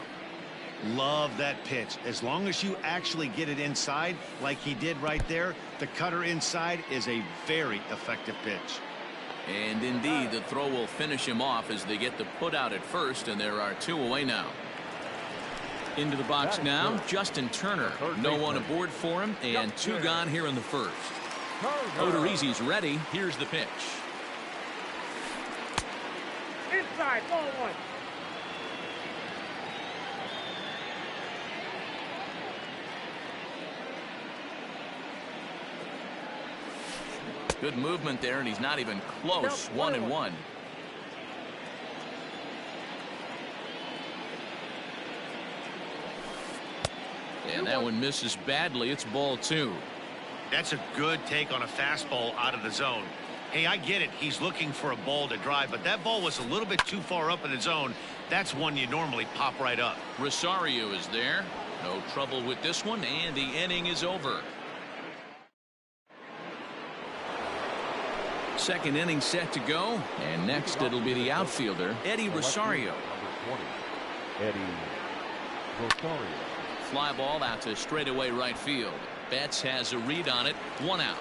Love that pitch. As long as you actually get it inside like he did right there, the cutter inside is a very effective pitch. And indeed, the throw will finish him off as they get the put out at first, and there are 2 away now. Into the box now, Justin Turner. No one aboard for him, and 2 gone here in the first. Odorizzi's ready. Here's the pitch. Inside, ball 1. Good movement there, and he's not even close. 1-1. And that one misses badly. It's ball 2. That's a good take on a fastball out of the zone. Hey, I get it. He's looking for a ball to drive, but that ball was a little bit too far up in the zone. That's one you normally pop right up. Rosario is there. No trouble with this one, and the inning is over. Second inning set to go, and next it'll be the outfielder, Eddie Rosario. Number 20, Eddie Rosario. Fly ball out to straightaway right field. Betts has a read on it. 1 out.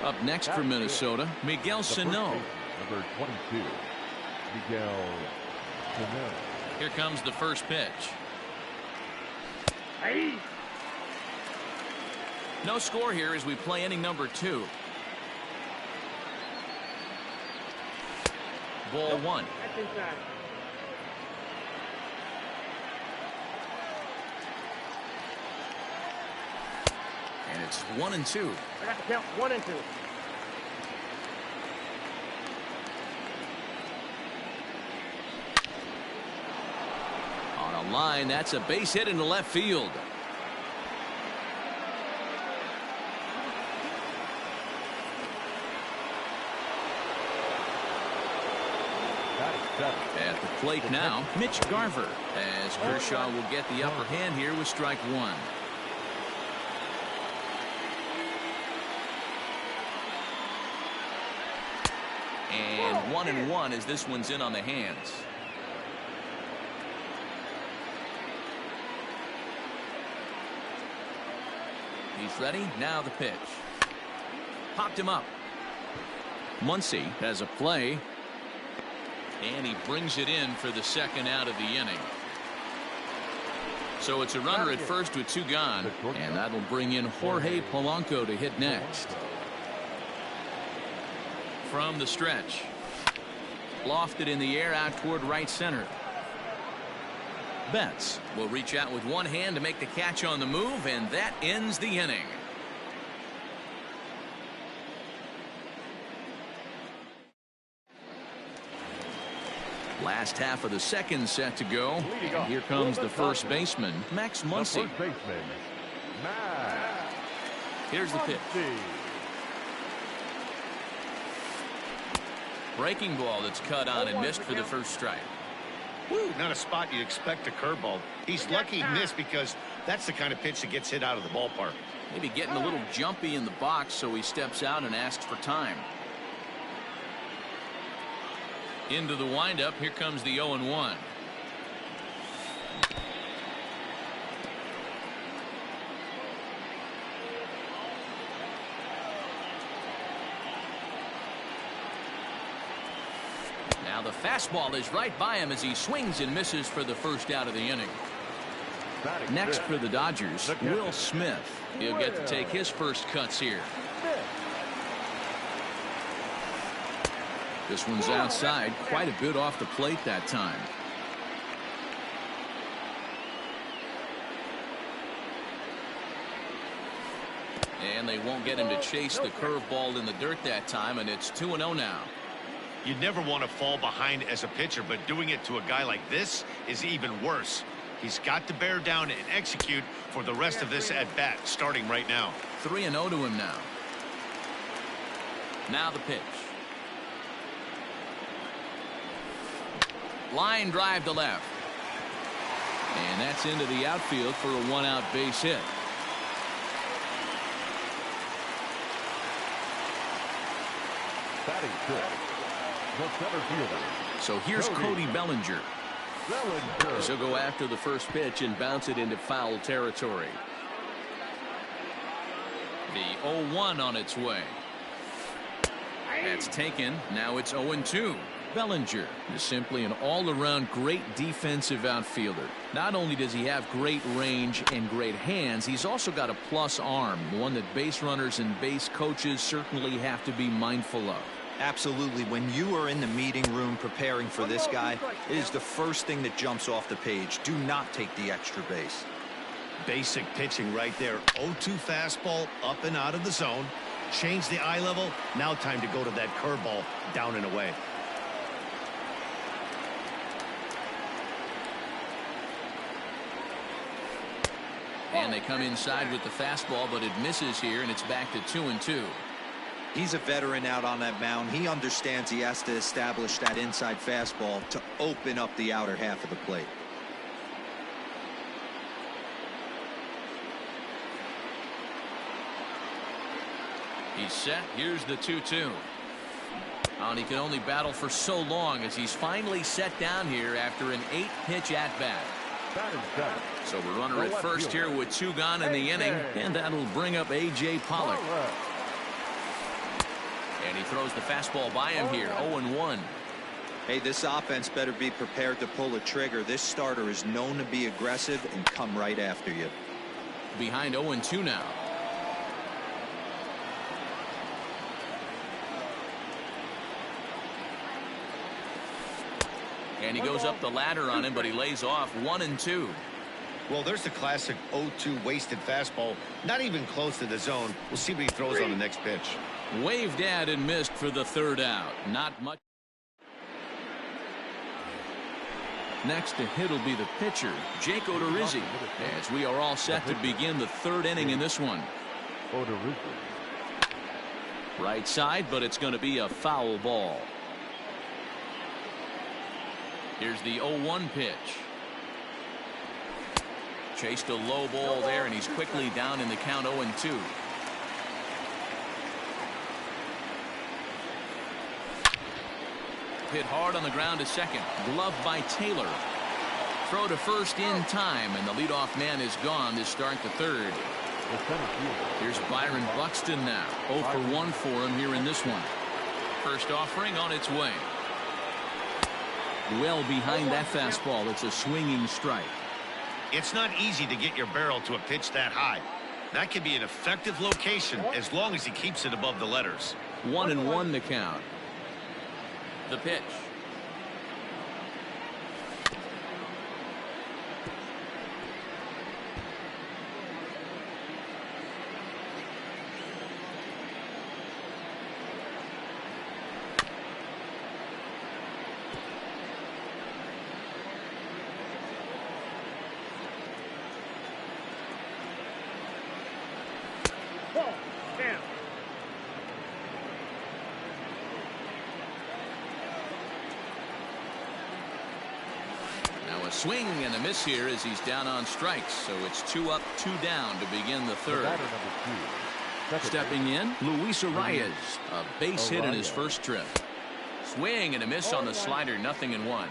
Up next for Minnesota, Miguel Sano. Number 22, Miguel Sano. Here comes the first pitch. Hey. No score here as we play inning number 2. Ball 1. That's inside. And it's 1-2. I got to count 1 and 2. On a line, that's a base hit into left field. At the plate now, Mitch Garver, as Kershaw will get the upper hand here with strike 1. And 1-1 as this one's in on the hands. He's ready. Now the pitch. Popped him up. Muncy has a play. And he brings it in for the second out of the inning. So it's a runner at first with 2 gone. And that'll bring in Jorge Polanco to hit next. From the stretch. Lofted in the air out toward right center. Betts will reach out with one hand to make the catch on the move, and that ends the inning. Last half of the second set to go. And here comes the first baseman, Max Muncy. First baseman, Max. Here's the pitch. Breaking ball that's cut on and missed for the first strike. Woo, not a spot you'd expect a curveball. He's lucky he missed because that's the kind of pitch that gets hit out of the ballpark. Maybe getting a little jumpy in the box, so he steps out and asks for time. Into the windup. Here comes the 0-1. Now the fastball is right by him as he swings and misses for the first out of the inning. Next for the Dodgers, Will Smith. He'll get to take his first cuts here. This one's outside, quite a bit off the plate that time. And they won't get him to chase the curveball in the dirt that time, and it's 2-0 now. You never want to fall behind as a pitcher, but doing it to a guy like this is even worse. He's got to bear down and execute for the rest of this at bat, starting right now. 3-0 to him now. Now the pitch. Line drive to left. And that's into the outfield for a 1-out base hit. Batting fifth, the center fielder. So here's Cody Bellinger. Bellinger. He'll go after the first pitch and bounce it into foul territory. The 0-1 on its way. That's taken. Now it's 0-2. Bellinger is simply an all-around great defensive outfielder. Not only does he have great range and great hands, he's also got a plus arm, one that base runners and base coaches certainly have to be mindful of. Absolutely. When you are in the meeting room preparing for this guy, it is the first thing that jumps off the page. Do not take the extra base. Basic pitching right there. 0-2 fastball up and out of the zone. Change the eye level. Now time to go to that curveball down and away. And they come inside with the fastball, but it misses here, and it's back to 2-2. He's a veteran out on that mound. He understands he has to establish that inside fastball to open up the outer half of the plate. He's set. Here's the 2-2. And he can only battle for so long as he's finally set down here after an 8-pitch at-bat. So we're runner at first here with 2 gone in the inning, and that'll bring up A.J. Pollock. And he throws the fastball by him here, 0-1. Hey, this offense better be prepared to pull a trigger. This starter is known to be aggressive and come right after you. Behind 0-2 now. And he goes up the ladder on him, but he lays off 1-2. Well, there's the classic 0-2 wasted fastball. Not even close to the zone. We'll see what he throws on the next pitch. Waved at and missed for the 3rd out. Not much. Next to hit will be the pitcher, Jake Odorizzi, as we are all set to begin the 3rd inning in this one. Right side, but it's going to be a foul ball. Here's the 0-1 pitch. Chased a low ball there, and he's quickly down in the count 0-2. Hit hard on the ground to second. Gloved by Taylor. Throw to first in time, and the leadoff man is gone to start the 3rd. Here's Byron Buxton now. 0 for 1 for him here in this one. First offering on its way. Well behind that fastball. It's a swinging strike. It's not easy to get your barrel to a pitch that high. That can be an effective location as long as he keeps it above the letters. 1-1 the count. The pitch. Now a swing and a miss here as he's down on strikes. So it's 2 up, 2 down to begin the 3rd. Stepping in, Luis Arias, a base hit in his first trip. Swing and a miss on the slider, 0-1.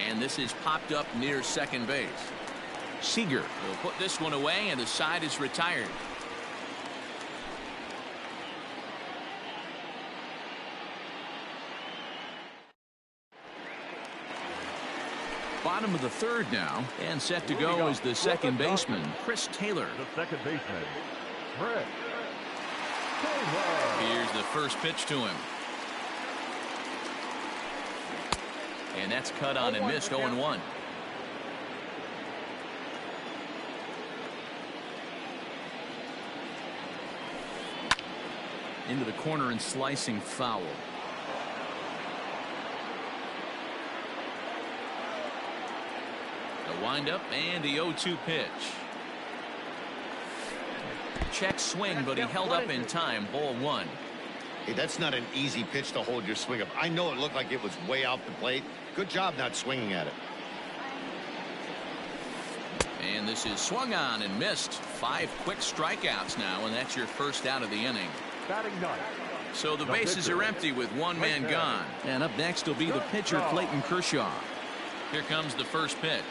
And this is popped up near second base. Seager will put this one away, and the side is retired. Bottom of the 3rd now, and set to go is the second baseman, Chris Taylor. The second baseman, Chris Taylor. Here's the first pitch to him. And that's cut on and missed, 0-1. Into the corner and slicing foul. The windup and the 0-2 pitch. Check swing, but he held up in time. Ball 1. Hey, that's not an easy pitch to hold your swing up. I know it looked like it was way off the plate. Good job not swinging at it. And this is swung on and missed. 5 quick strikeouts now, and that's your first out of the inning. So the bases are empty with 1 man gone. And up next will be the pitcher, Clayton Kershaw. Here comes the first pitch.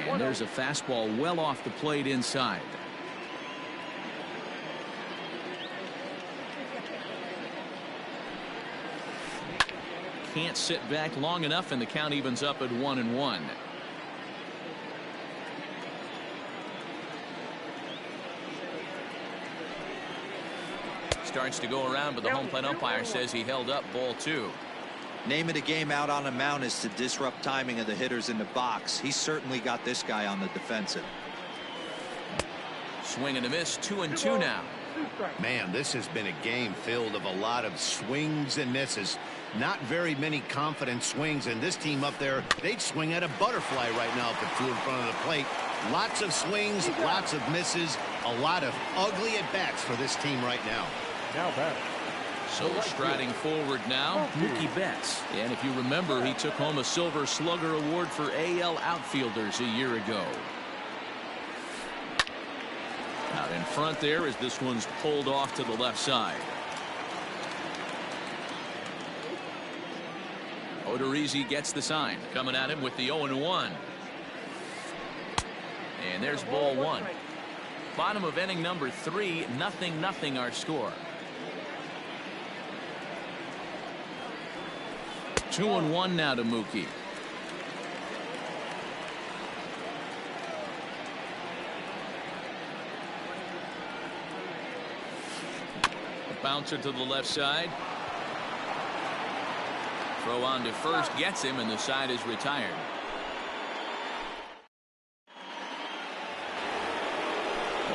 And there's a fastball well off the plate inside. Can't sit back long enough, and the count evens up at 1-1. Starts to go around, but the home plate umpire says he held up. Ball 2. Name of the game out on a mound is to disrupt timing of the hitters in the box. He certainly got this guy on the defensive. Swing and a miss, 2-2 now. 2 strikes. Man, this has been a game filled of a lot of swings and misses. Not very many confident swings, and this team up there, they'd swing at a butterfly right now if the 2 in front of the plate. Lots of swings, lots of misses, a lot of ugly at-bats for this team right now. Now batter. So striding forward now, Mookie Betts. And if you remember, he took home a Silver Slugger Award for AL outfielders a year ago. Out in front there as this one's pulled off to the left side. Odorizzi gets the sign. Coming at him with the 0-1. And there's ball 1. Bottom of inning number 3, 0-0 our score. 2-1 now to Mookie. A bouncer to the left side. Throw on to first, gets him, and the side is retired.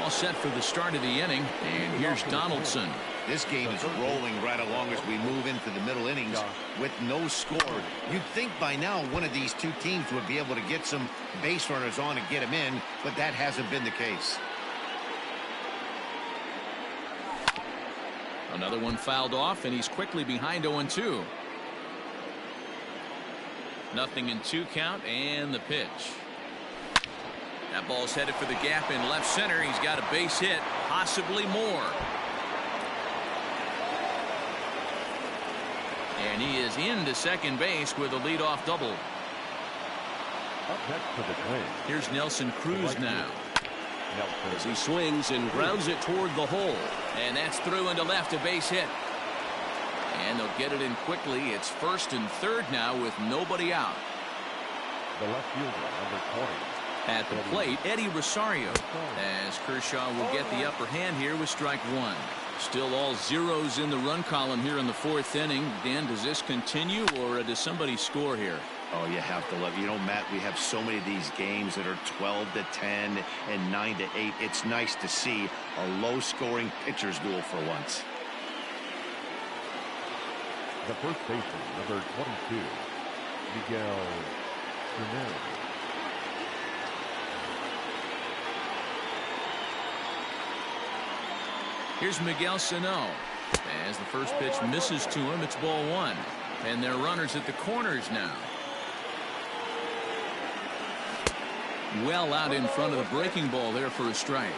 All set for the start of the inning, and here's Donaldson. This game is rolling right along as we move into the middle innings with no score. You'd think by now one of these 2 teams would be able to get some base runners on and get them in, but that hasn't been the case. Another one fouled off, and he's quickly behind 0-2. 0-2 count, and the pitch. That ball's headed for the gap in left center. He's got a base hit, possibly more. And he is into second base with a leadoff double. Up next to the plate. Here's Nelson Cruz now. Nelson. As he swings and grounds it toward the hole. And that's through into left, a base hit. And they'll get it in quickly. It's first and third now with nobody out. The left fielder, number 20. At the plate, Eddie Rosario, as Kershaw will get the upper hand here with strike 1. Still all zeros in the run column here in the 4th inning. Dan, does this continue, or does somebody score here? Oh, you have to love. You know, Matt, we have so many of these games that are 12-10 and 9-8. It's nice to see a low-scoring pitcher's duel for once. The first baseman, number 22, Miguel Hernandez. Here's Miguel Sano. As the first pitch misses to him, it's ball 1. And they're runners at the corners now. Well out in front of the breaking ball there for a strike.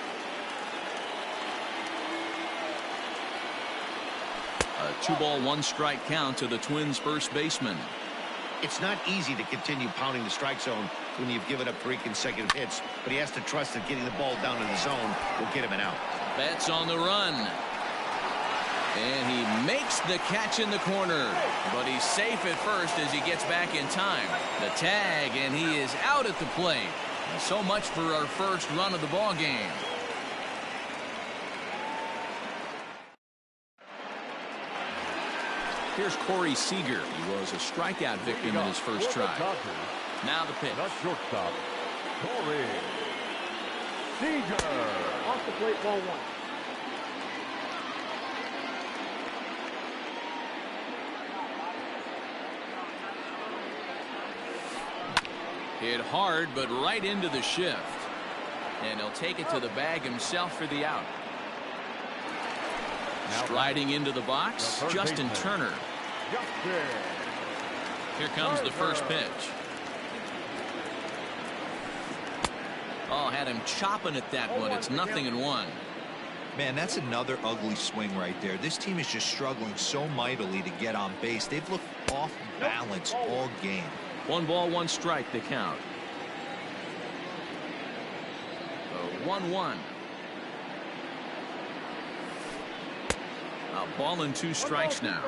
A 2-ball, 1-strike count to the Twins' first baseman. It's not easy to continue pounding the strike zone when you've given up 3 consecutive hits, but he has to trust that getting the ball down in the zone will get him an out. Betts on the run. And he makes the catch in the corner. But he's safe at first as he gets back in time. The tag, and he is out at the plate. So much for our first run of the ball game. Here's Corey Seager. He was a strikeout victim in his first try. Now the pitch. The shortstop, Corey Seager. Off the plate, ball 1. Hit hard, but right into the shift. And he'll take it to the bag himself for the out. Striding into the box, Justin Turner. Here comes the first pitch. Oh, had him chopping at that one. It's 0-1. Man, that's another ugly swing right there. This team is just struggling so mightily to get on base. They've looked off balance all game. 1-ball, 1-strike to count. 1-1. A ball and 2 strikes now.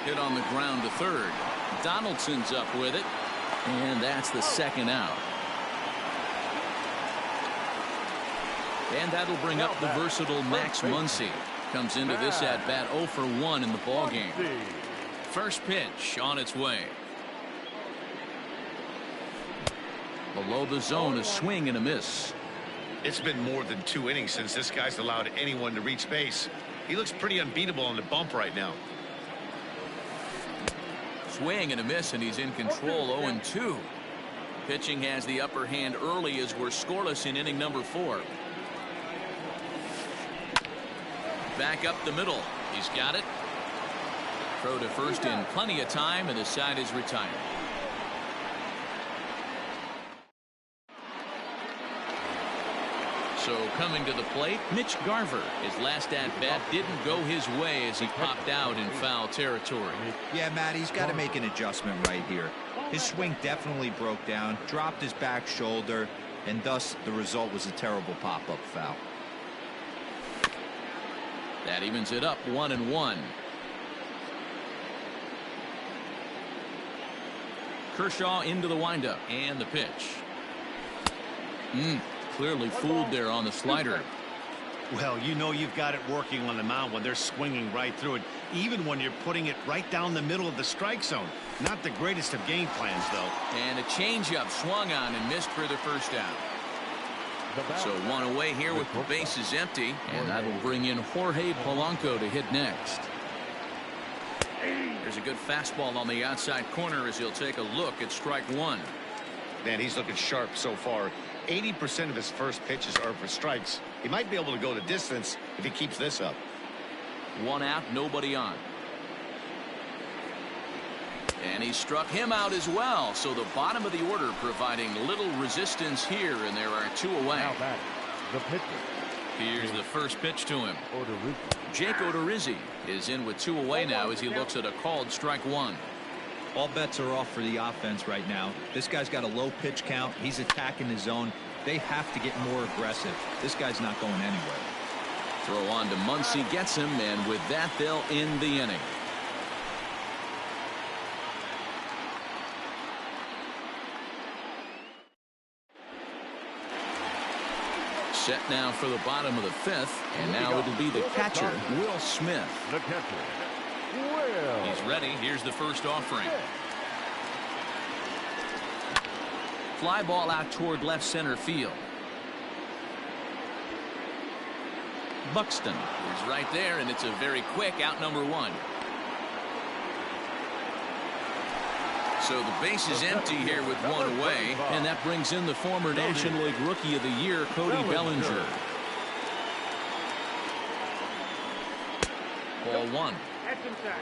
Hit on the ground to third. Donaldson's up with it. And that's the second out. And that'll bring up the versatile Max Muncy. Comes into this at bat 0 for 1 in the ball game. First pitch on its way. Below the zone, a swing and a miss. It's been more than 2 innings since this guy's allowed anyone to reach base. He looks pretty unbeatable on the bump right now. Swing and a miss, and he's in control. 0-2. Pitching has the upper hand early as we're scoreless in inning number 4. Back up the middle. He's got it. Throw to first in plenty of time, and the side is retired. So coming to the plate, Mitch Garver. His last at-bat didn't go his way as he popped out in foul territory. Yeah, Matt, he's got to make an adjustment right here. His swing definitely broke down, dropped his back shoulder, and thus the result was a terrible pop-up foul. That evens it up 1-1. Kershaw into the windup and the pitch. Clearly fooled there on the slider. Well, you know you've got it working on the mound when they're swinging right through it, even when you're putting it right down the middle of the strike zone. Not the greatest of game plans, though. And a changeup swung on and missed for the first out. So one away here with the bases empty, and that'll bring in Jorge Polanco to hit next. There's a good fastball on the outside corner as he'll take a look at strike 1. Man, he's looking sharp so far. 80% of his first pitches are for strikes. He might be able to go the distance if he keeps this up. 1 out, nobody on. And he struck him out as well. So the bottom of the order providing little resistance here, and there are 2 away. Now back, the pitcher. Here's the first pitch to him. Jake Odorizzi is in with 2 away now as he looks at a called strike 1. All bets are off for the offense right now. This guy's got a low pitch count. He's attacking his zone. They have to get more aggressive. This guy's not going anywhere. Throw on to Muncy, gets him, and with that they'll end the inning. Set now for the bottom of the 5th, and now it'll be the catcher, Will Smith. The catcher, Will. He's ready. Here's the first offering. Fly ball out toward left center field. Buxton is right there, and it's a very quick out number 1. So the base is empty here with 1 away, and that brings in the former National League Rookie of the Year, Cody Bellinger. Ball 1. That's inside.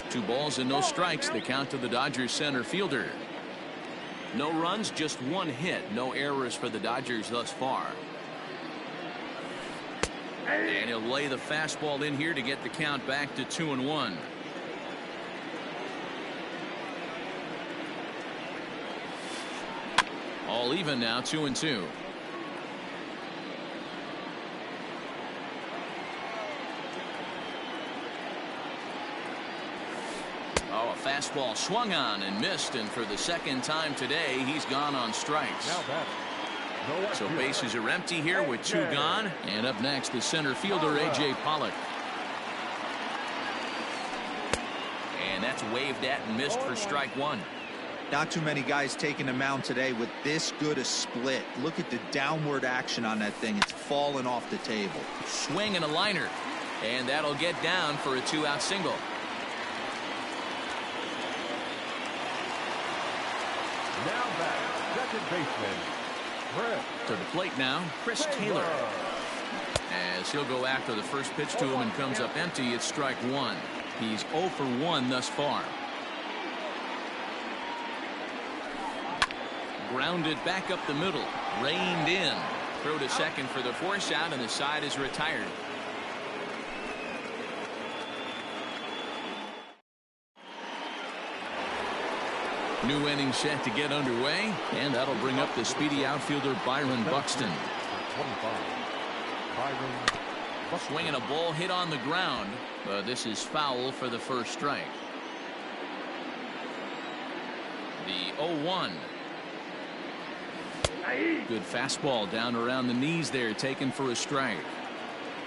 Two balls and no strikes. The count to the Dodgers center fielder. No runs, just 1 hit. No errors for the Dodgers thus far. And he'll lay the fastball in here to get the count back to 2-1. All even now, 2-2. Oh, a fastball swung on and missed, and for the second time today, he's gone on strikes. Now back. So bases are empty here with 2 gone. And up next, the center fielder, A.J. Pollock. And that's waved at and missed for strike 1. Not too many guys taking the mound today with this good a split. Look at the downward action on that thing. It's falling off the table. Swing and a liner. And that'll get down for a 2-out single. Now back, second baseman. To the plate now, Chris Taylor. As he'll go after the first pitch to him and comes up empty, it's strike 1. He's 0 for 1 thus far. Grounded back up the middle. Reined in. Throw to second for the force out, and the side is retired. New inning set to get underway, and that'll bring up the speedy outfielder Byron Buxton. 25. Byron. Swinging a ball hit on the ground, but this is foul for the first strike. The 0-1. Good fastball down around the knees there, taken for a strike.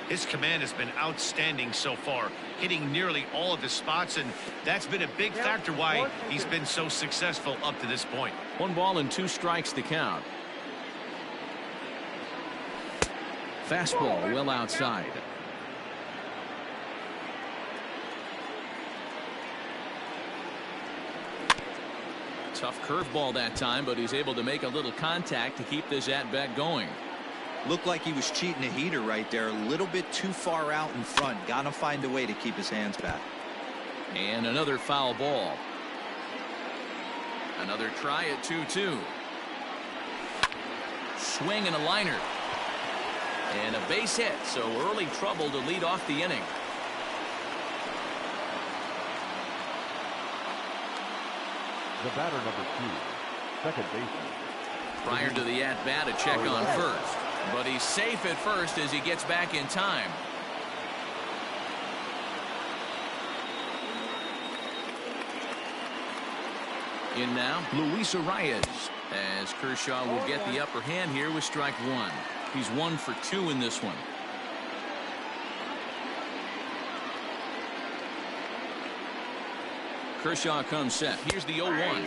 His command has been outstanding so far, hitting nearly all of his spots, and that's been a big factor why he's been so successful up to this point. 1 ball and 2 strikes to count. Fastball well outside. Tough curveball that time, but he's able to make a little contact to keep this at-bat going. Looked like he was cheating a heater right there. A little bit too far out in front. Got to find a way to keep his hands back. And another foul ball. Another try at 2-2. Swing and a liner. And a base hit, so early trouble to lead off the inning. The batter, number 2, second baseman. Prior to the at-bat, a check on first. But he's safe at first as he gets back in time. In now, Luis Arias, as Kershaw will get the upper hand here with strike 1. He's 1 for 2 in this one. Kershaw comes set. Here's the 0-1.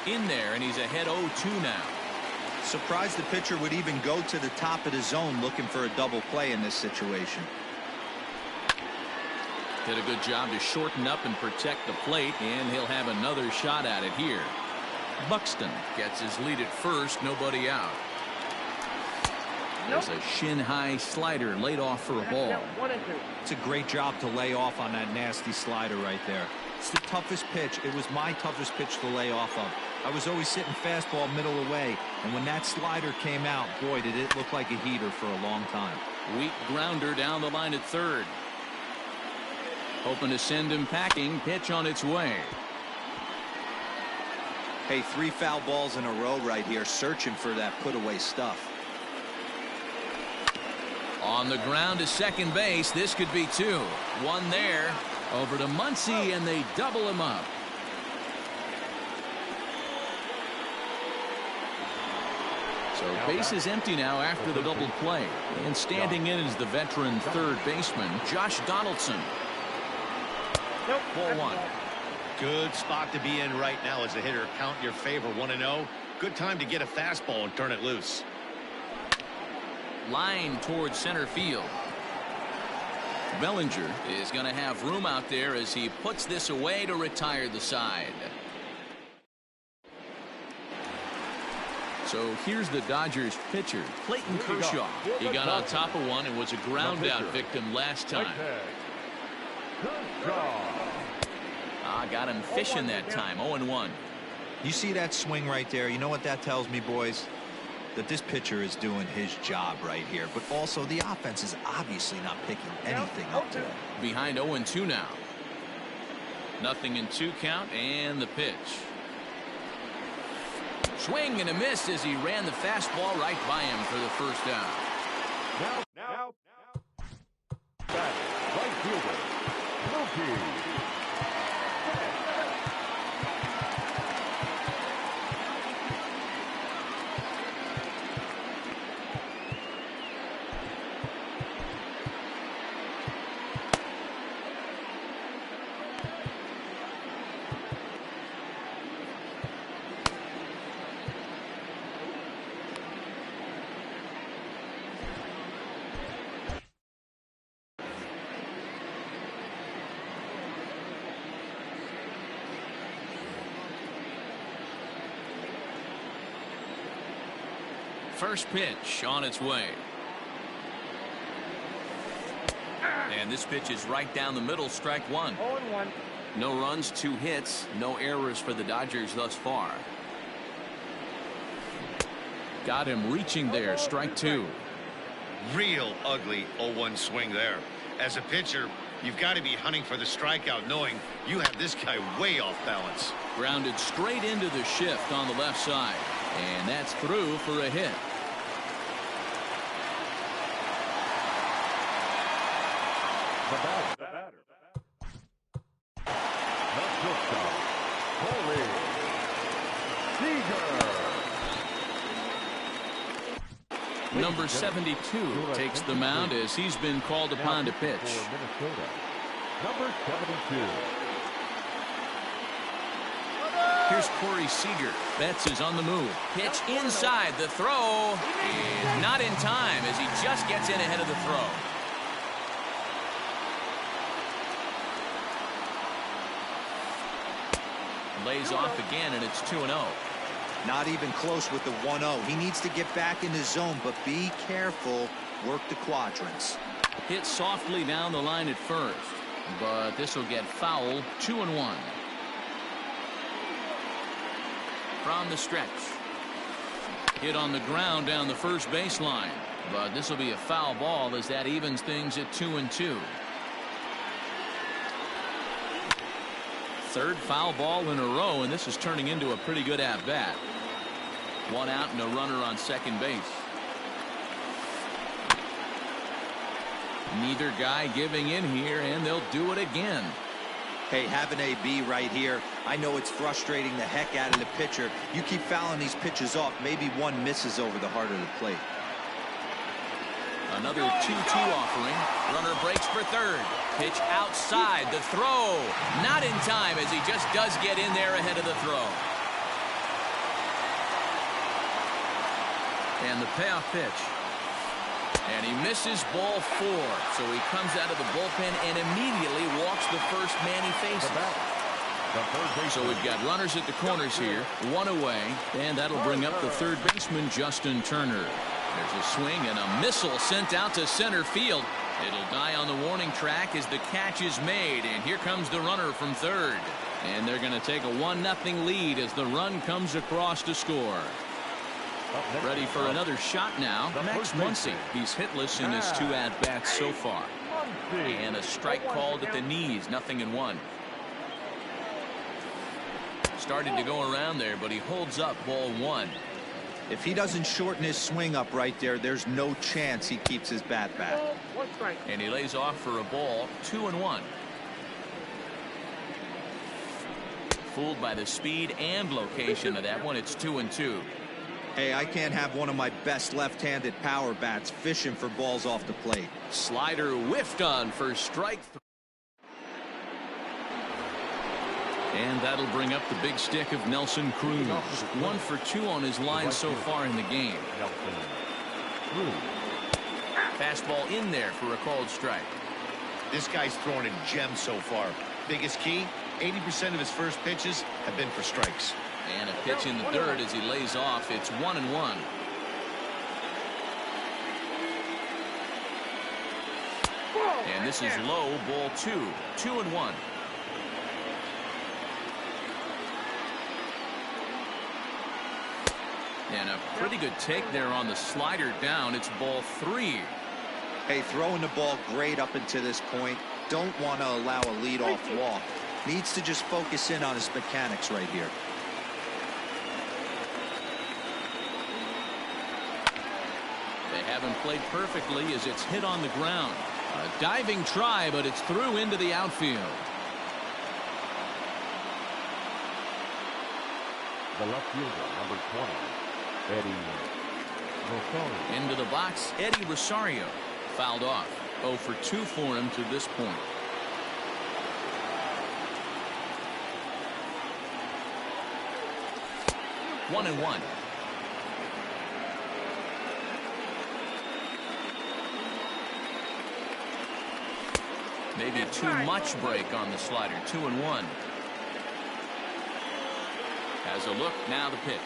In there, and he's ahead 0-2 now. Surprised the pitcher would even go to the top of the zone looking for a double play in this situation. Did a good job to shorten up and protect the plate, and he'll have another shot at it here. Buxton gets his lead at first, nobody out. There's a shin-high slider laid off for a ball. It's a great job to lay off on that nasty slider right there. It's the toughest pitch. It was my toughest pitch to lay off of. I was always sitting fastball middle away, and when that slider came out, boy, did it look like a heater for a long time. Weak grounder down the line at third. Hoping to send him packing. Pitch on its way. Hey, 3 foul balls in a row right here, searching for that put-away stuff. On the ground to second base. This could be 2. 1 there. Over to Muncy, and they double him up. So base is empty now after the double play. And standing in is the veteran third baseman, Josh Donaldson. Ball 1. Good spot to be in right now as a hitter. Count your favor 1-0. Good time to get a fastball and turn it loose. Line towards center field. Bellinger is going to have room out there as he puts this away to retire the side. So here's the Dodgers pitcher, Clayton Kershaw. He got on top of one and was a ground out victim last time. Got him fishing that time. 0-1. You see that swing right there? You know what that tells me, boys? That this pitcher is doing his job right here, but also the offense is obviously not picking anything up today. Behind 0-2 now. Nothing in 2 count, and the pitch. Swing and a miss as he ran the fastball right by him for the first down. Now, back, right fielder, Mookie. First pitch on its way. And this pitch is right down the middle, strike 1. 0-1. No runs, 2 hits, no errors for the Dodgers thus far. Got him reaching there, strike 2. Real ugly 0-1 swing there. As a pitcher, you've got to be hunting for the strikeout, knowing you have this guy way off balance. Grounded straight into the shift on the left side. And that's through for a hit. The batter. The shortstop, Corey Seager. Number 72 takes the mound as he's been called upon to pitch. For Minnesota, number 72. Here's Corey Seager. Betts is on the move. Pitch inside. The throw is not in time as he just gets in ahead of the throw. Lays off again, and it's 2-0. Not even close with the 1-0. He needs to get back in the zone, but be careful. Work the quadrants. Hit softly down the line at first, but this will get foul. 2-1. From the stretch. Hit on the ground down the first baseline, but this will be a foul ball as that evens things at 2-2. Third foul ball in a row, and this is turning into a pretty good at-bat. One out and a runner on second base. Neither guy giving in here, and they'll do it again. Hey, have an AB right here. I know it's frustrating the heck out of the pitcher. You keep fouling these pitches off, maybe one misses over the heart of the plate. Another 2-2 offering. Runner breaks for third. Pitch outside. The throw. Not in time as he just does get in there ahead of the throw. And the payoff pitch. And he misses ball 4. So he comes out of the bullpen and immediately walks the first man he faces. So we've got runners at the corners here. One away. And that'll bring up the third baseman, Justin Turner. There's a swing and a missile sent out to center field. It'll die on the warning track as the catch is made. And here comes the runner from third. And they're going to take a 1-0 lead as the run comes across to score. Ready for another shot now. Max Muncy. He's hitless in his 2 at-bats so far. And a strike called at the knees. 0-1. Started to go around there, but he holds up ball 1. If he doesn't shorten his swing up right there, there's no chance he keeps his bat back. And he lays off for a ball. 2-1. Fooled by the speed and location of that one. It's 2-2. Hey, I can't have one of my best left-handed power bats fishing for balls off the plate. Slider whiffed on for strike. And that'll bring up the big stick of Nelson Cruz. 1 for 2 on his line so far in the game. Fastball in there for a called strike. This guy's throwing a gem so far. Biggest key, 80% of his first pitches have been for strikes. And a pitch in the third as he lays off. It's 1-1. And this is low, ball 2. 2-1. And a pretty good take there on the slider down. It's ball 3. Hey, throwing the ball great up until this point. Don't want to allow a leadoff walk. Needs to just focus in on his mechanics right here. They haven't played perfectly as it's hit on the ground. A diving try, but it's through into the outfield. The left fielder, number 20, Eddie Rosario. Into the box, Eddie Rosario. Fouled off. 0 for 2 for him to this point. One and one. Maybe too much break on the slider. 2-1. Has a look, now the pitch.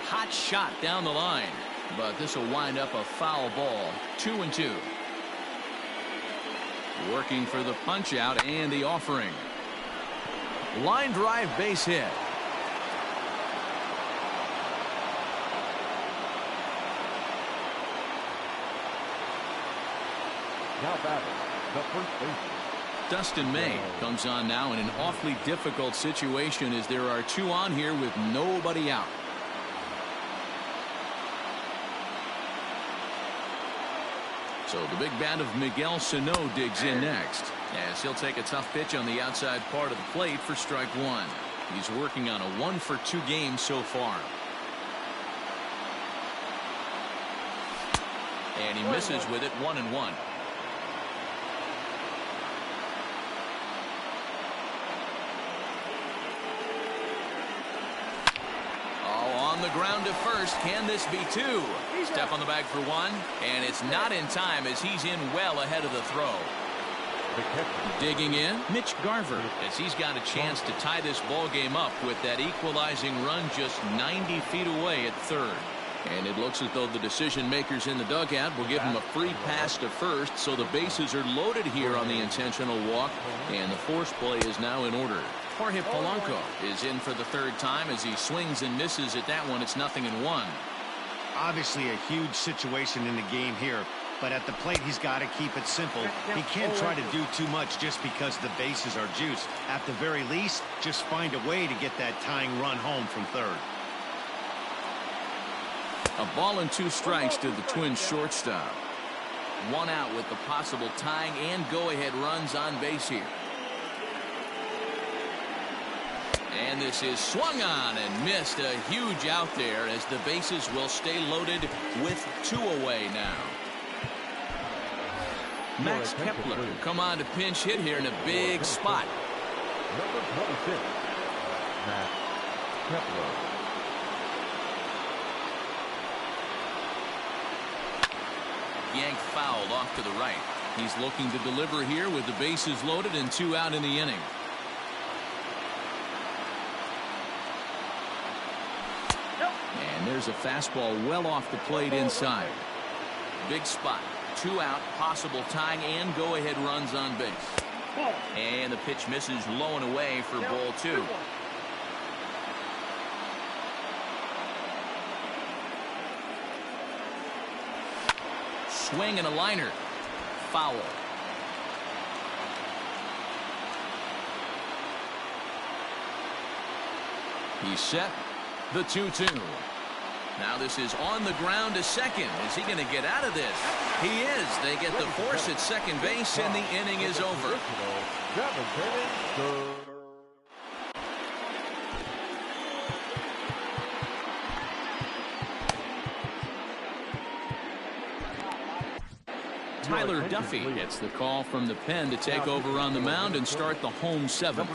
Hot shot down the line, but this will wind up a foul ball. 2-2. Working for the punch out and the offering. Line drive base hit. Now batting, the first baseman, Dustin May comes on now in an awfully difficult situation as there are 2 on here with nobody out. So the big bat of Miguel Sano digs in next as he'll take a tough pitch on the outside part of the plate for strike 1. He's working on a 1 for 2 game so far. And he misses with it, 1-1. On the ground to first. Can this be two? Step on the bag for one, and it's not in time as he's in well ahead of the throw. Digging in, Mitch Garver, as he's got a chance to tie this ball game up with that equalizing run just 90 feet away at third. And it looks as though the decision makers in the dugout will give him a free pass to first, so the bases are loaded here on the intentional walk, and the force play is now in order. Jorge Polanco is in for the third time as he swings and misses at that one. It's 0-1. Obviously a huge situation in the game here, but at the plate he's got to keep it simple. He can't try to do too much just because the bases are juiced. At the very least, just find a way to get that tying run home from third. A ball and 2 strikes to the Twins shortstop. 1 out with the possible tying and go-ahead runs on base here. And this is swung on and missed. A huge out there as the bases will stay loaded with 2 away now. Max Kepler will come on to pinch hit here in a big spot. Number 26, Max Kepler. Yanked fouled off to the right. He's looking to deliver here with the bases loaded and 2 out in the inning. And there's a fastball well off the plate inside. Big spot. 2 out, possible tying and go-ahead runs on base. And the pitch misses low and away for ball 2. Swing and a liner. Foul. He's set. The 2-2. Now this is on the ground to second. Is he going to get out of this? He is. They get the force at second base, and the inning is over. Tyler Duffy gets the call from the pen to take over on the mound and start the home 7th.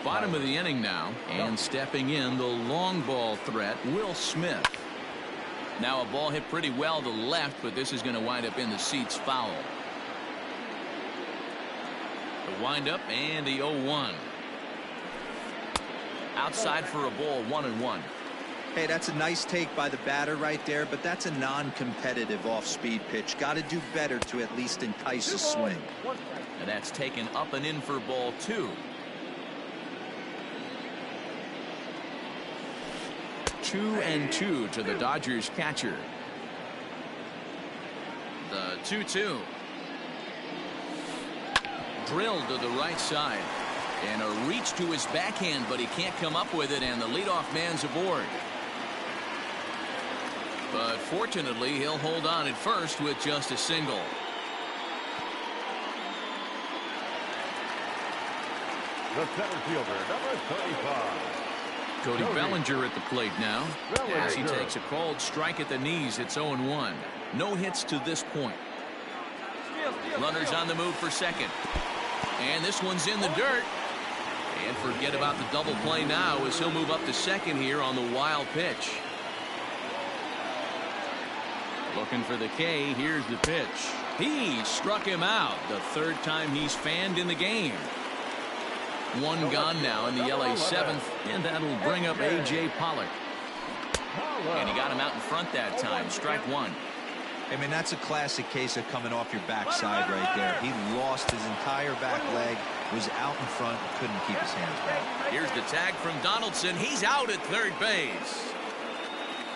Bottom of the inning now, and stepping in the long ball threat, Will Smith. Now a ball hit pretty well to left, but this is going to wind up in the seats foul. The windup and the 0-1. Outside for a ball, 1-1. Hey, that's a nice take by the batter right there, but that's a non-competitive off-speed pitch. Got to do better to at least entice a swing. And that's taken up and in for ball 2. 2-2 to the Dodgers catcher. The 2-2. Drilled to the right side. And a reach to his backhand, but he can't come up with it, and the leadoff man's aboard. But fortunately, he'll hold on at first with just a single. The center fielder, number 35. Cody Bellinger at the plate now as he takes a called strike at the knees. It's 0-1. No hits to this point. Runners on the move for second. And this one's in the dirt. And forget about the double play now as he'll move up to second here on the wild pitch. Looking for the K. Here's the pitch. He struck him out. The 3rd time he's fanned in the game. 1 gone now in the LA 7th, and that'll bring up A.J. Pollock. And he got him out in front that time. Strike 1. I mean, that's a classic case of coming off your backside right there. He lost his entire back leg, was out in front, and couldn't keep his hands back. Here's the tag from Donaldson. He's out at third base.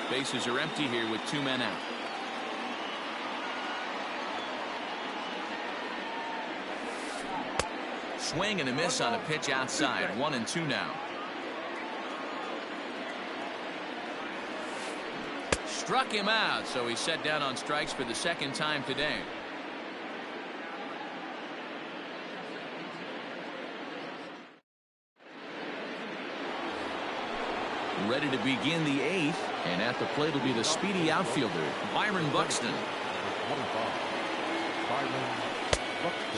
Bases are empty here with 2 men out. Swing and a miss on a pitch outside. 1-2 now. Struck him out, so he's set down on strikes for the 2nd time today. Ready to begin the 8th, and at the plate will be the speedy outfielder, Byron Buxton.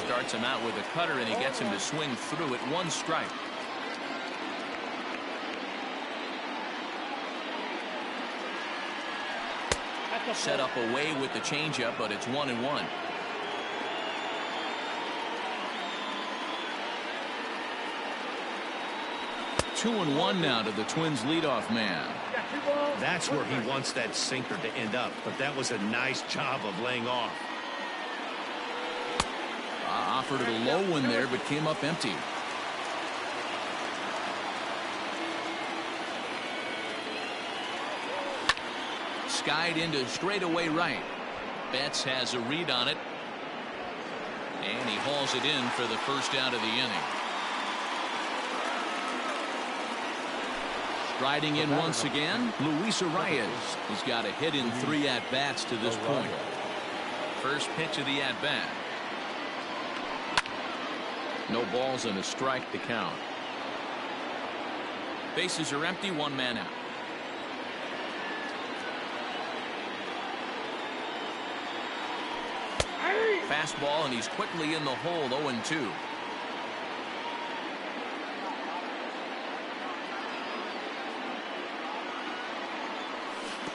Starts him out with a cutter, and he gets him to swing through at 1 strike. Set up away with the changeup, but it's 1-1. Two and one now to the Twins leadoff man. That's where he wants that sinker to end up, but that was a nice job of laying off. Offered it a low one there, but came up empty. Skied into straightaway right. Betts has a read on it, and he hauls it in for the first out of the inning. Riding in once again, Luis Arias. He's got a hit in 3 at-bats to this point. First pitch of the at-bat. No balls and a strike to count. Bases are empty, 1 man out. Fastball, and he's quickly in the hole, 0-2.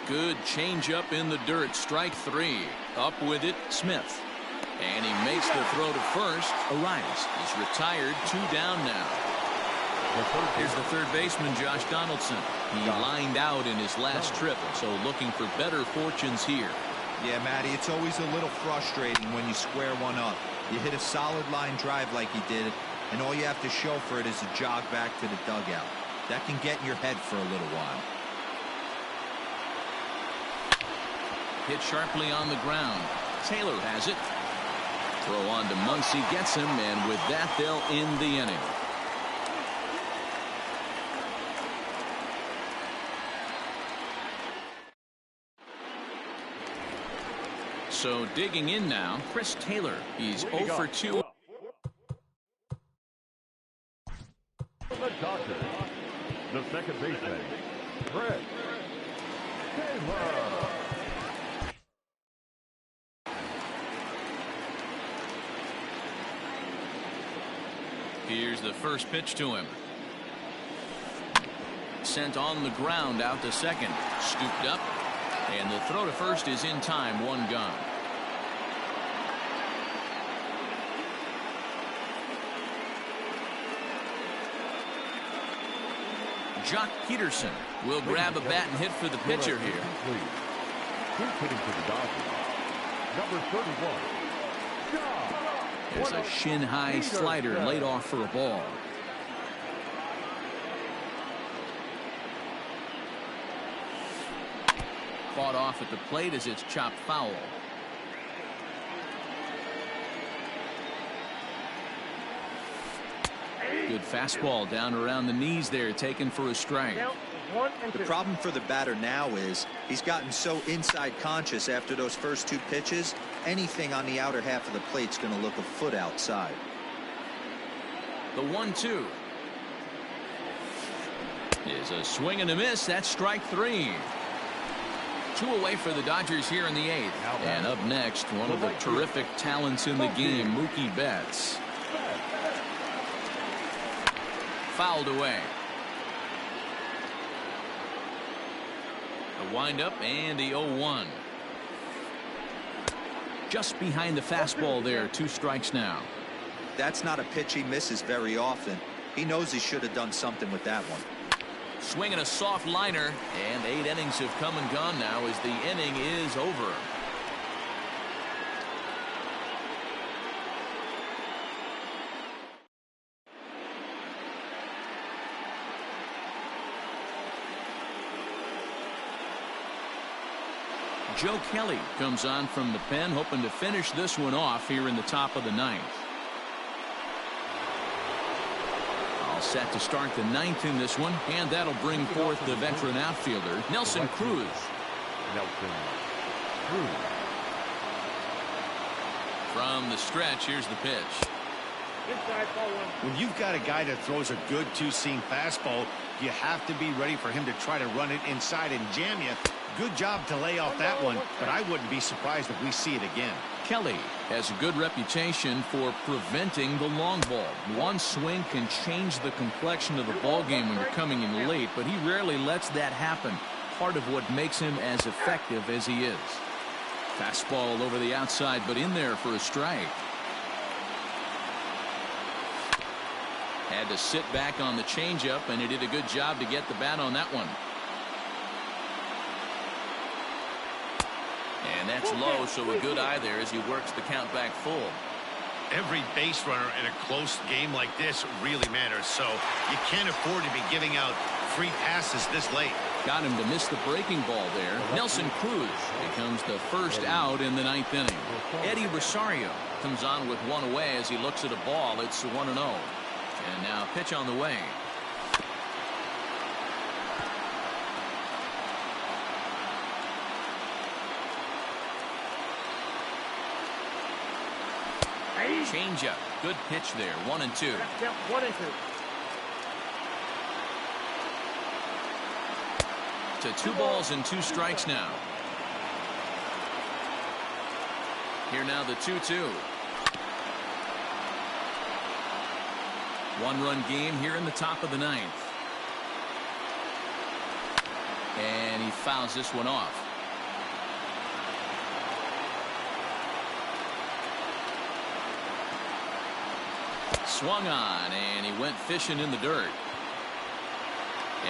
Good changeup in the dirt. Strike 3. Up with it, Smith. And he makes the throw to first. Arias is retired. 2 down now. Here's the third baseman, Josh Donaldson. He lined out in his last trip, so looking for better fortunes here. Yeah, Matty, it's always a little frustrating when you square one up. You hit a solid line drive like he did, and all you have to show for it is a jog back to the dugout. That can get in your head for a little while. Hit sharply on the ground. Taylor has it. Throw on to Muncy, gets him, and with that they'll end the inning. So digging in now, Chris Taylor. He's 0 for 2. The Dodgers, the second baseman, Chris Taylor. Here's the first pitch to him. Sent on the ground out to second. Scooped up. And the throw to first is in time. 1 gone. Jock Peterson will grab a bat and hit for the pitcher here. Who's hitting for the Dodgers? Number 31. There's a shin-high slider laid off for a ball. Fought off at the plate as it's chopped foul. Good fastball down around the knees there, taken for a strike. The problem for the batter now is he's gotten so inside conscious after those first 2 pitches. Anything on the outer half of the plate's going to look a foot outside. The 1-2 is a swing and a miss. That's strike 3. 2 away for the Dodgers here in the 8th. And up next, one of the terrific talents in the game, Mookie Betts. Fouled away. A windup and the 0-1. Just behind the fastball there. 2 strikes now. That's not a pitch he misses very often. He knows he should have done something with that one. Swinging a soft liner, and 8 innings have come and gone now as the inning is over. Joe Kelly comes on from the pen, hoping to finish this one off here in the top of the 9th. All set to start the 9th in this one, and that'll bring forth the veteran outfielder, Nelson Cruz. From the stretch, here's the pitch. When you've got a guy that throws a good 2-seam fastball, You have to be ready for him to try to run it inside and jam you. Good job to lay off that one, but I wouldn't be surprised if we see it again. Kelly has a good reputation for preventing the long ball. One swing can change the complexion of the ball game when you're coming in late, but he rarely lets that happen. Part of what makes him as effective as he is. Fastball over the outside, but in there for a strike. Had to sit back on the changeup, and he did a good job to get the bat on that one. And that's low, so a good eye there as he works the count back full. Every base runner in a close game like this really matters, so you can't afford to be giving out free passes this late. Got him to miss the breaking ball there. Nelson Cruz becomes the first out in the 9th inning. Eddie Rosario comes on with one away as he looks at a ball. It's 1-0. And now pitch on the way. Change up. Good pitch there. 1-2. 1-2. To 2 balls and 2 strikes now. Here now the 2-2. 1-run game here in the top of the 9th. And he fouls this one off. Swung on, and he went fishing in the dirt.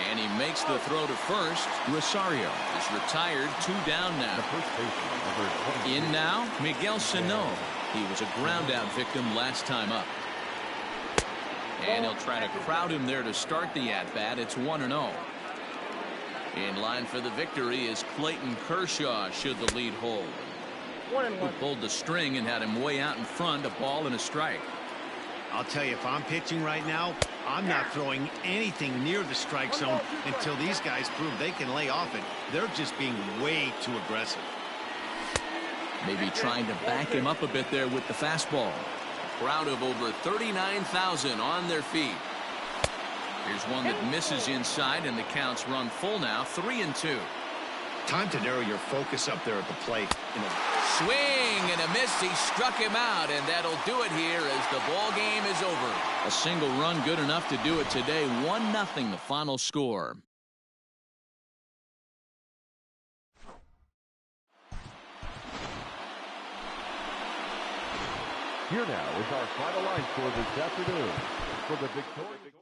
And he makes the throw to first. Rosario is retired, 2 down now. In now, Miguel Sano. He was a ground-out victim last time up. And he'll try to crowd him there to start the at-bat. It's 1-0. In line for the victory is Clayton Kershaw should the lead hold. Who pulled the string and had him way out in front, a ball and a strike. I'll tell you, if I'm pitching right now, I'm not throwing anything near the strike zone until these guys prove they can lay off it. They're just being way too aggressive. Maybe trying to back him up a bit there with the fastball. A crowd of over 39,000 on their feet. Here's one that misses inside, and the count's run full now, 3-2. Time to narrow your focus up there at the plate. Swing and a miss. He struck him out, and that'll do it here as the ball game is over. A single run good enough to do it today. 1-0 the final score. Here now is our final line score this afternoon. For the Victoria.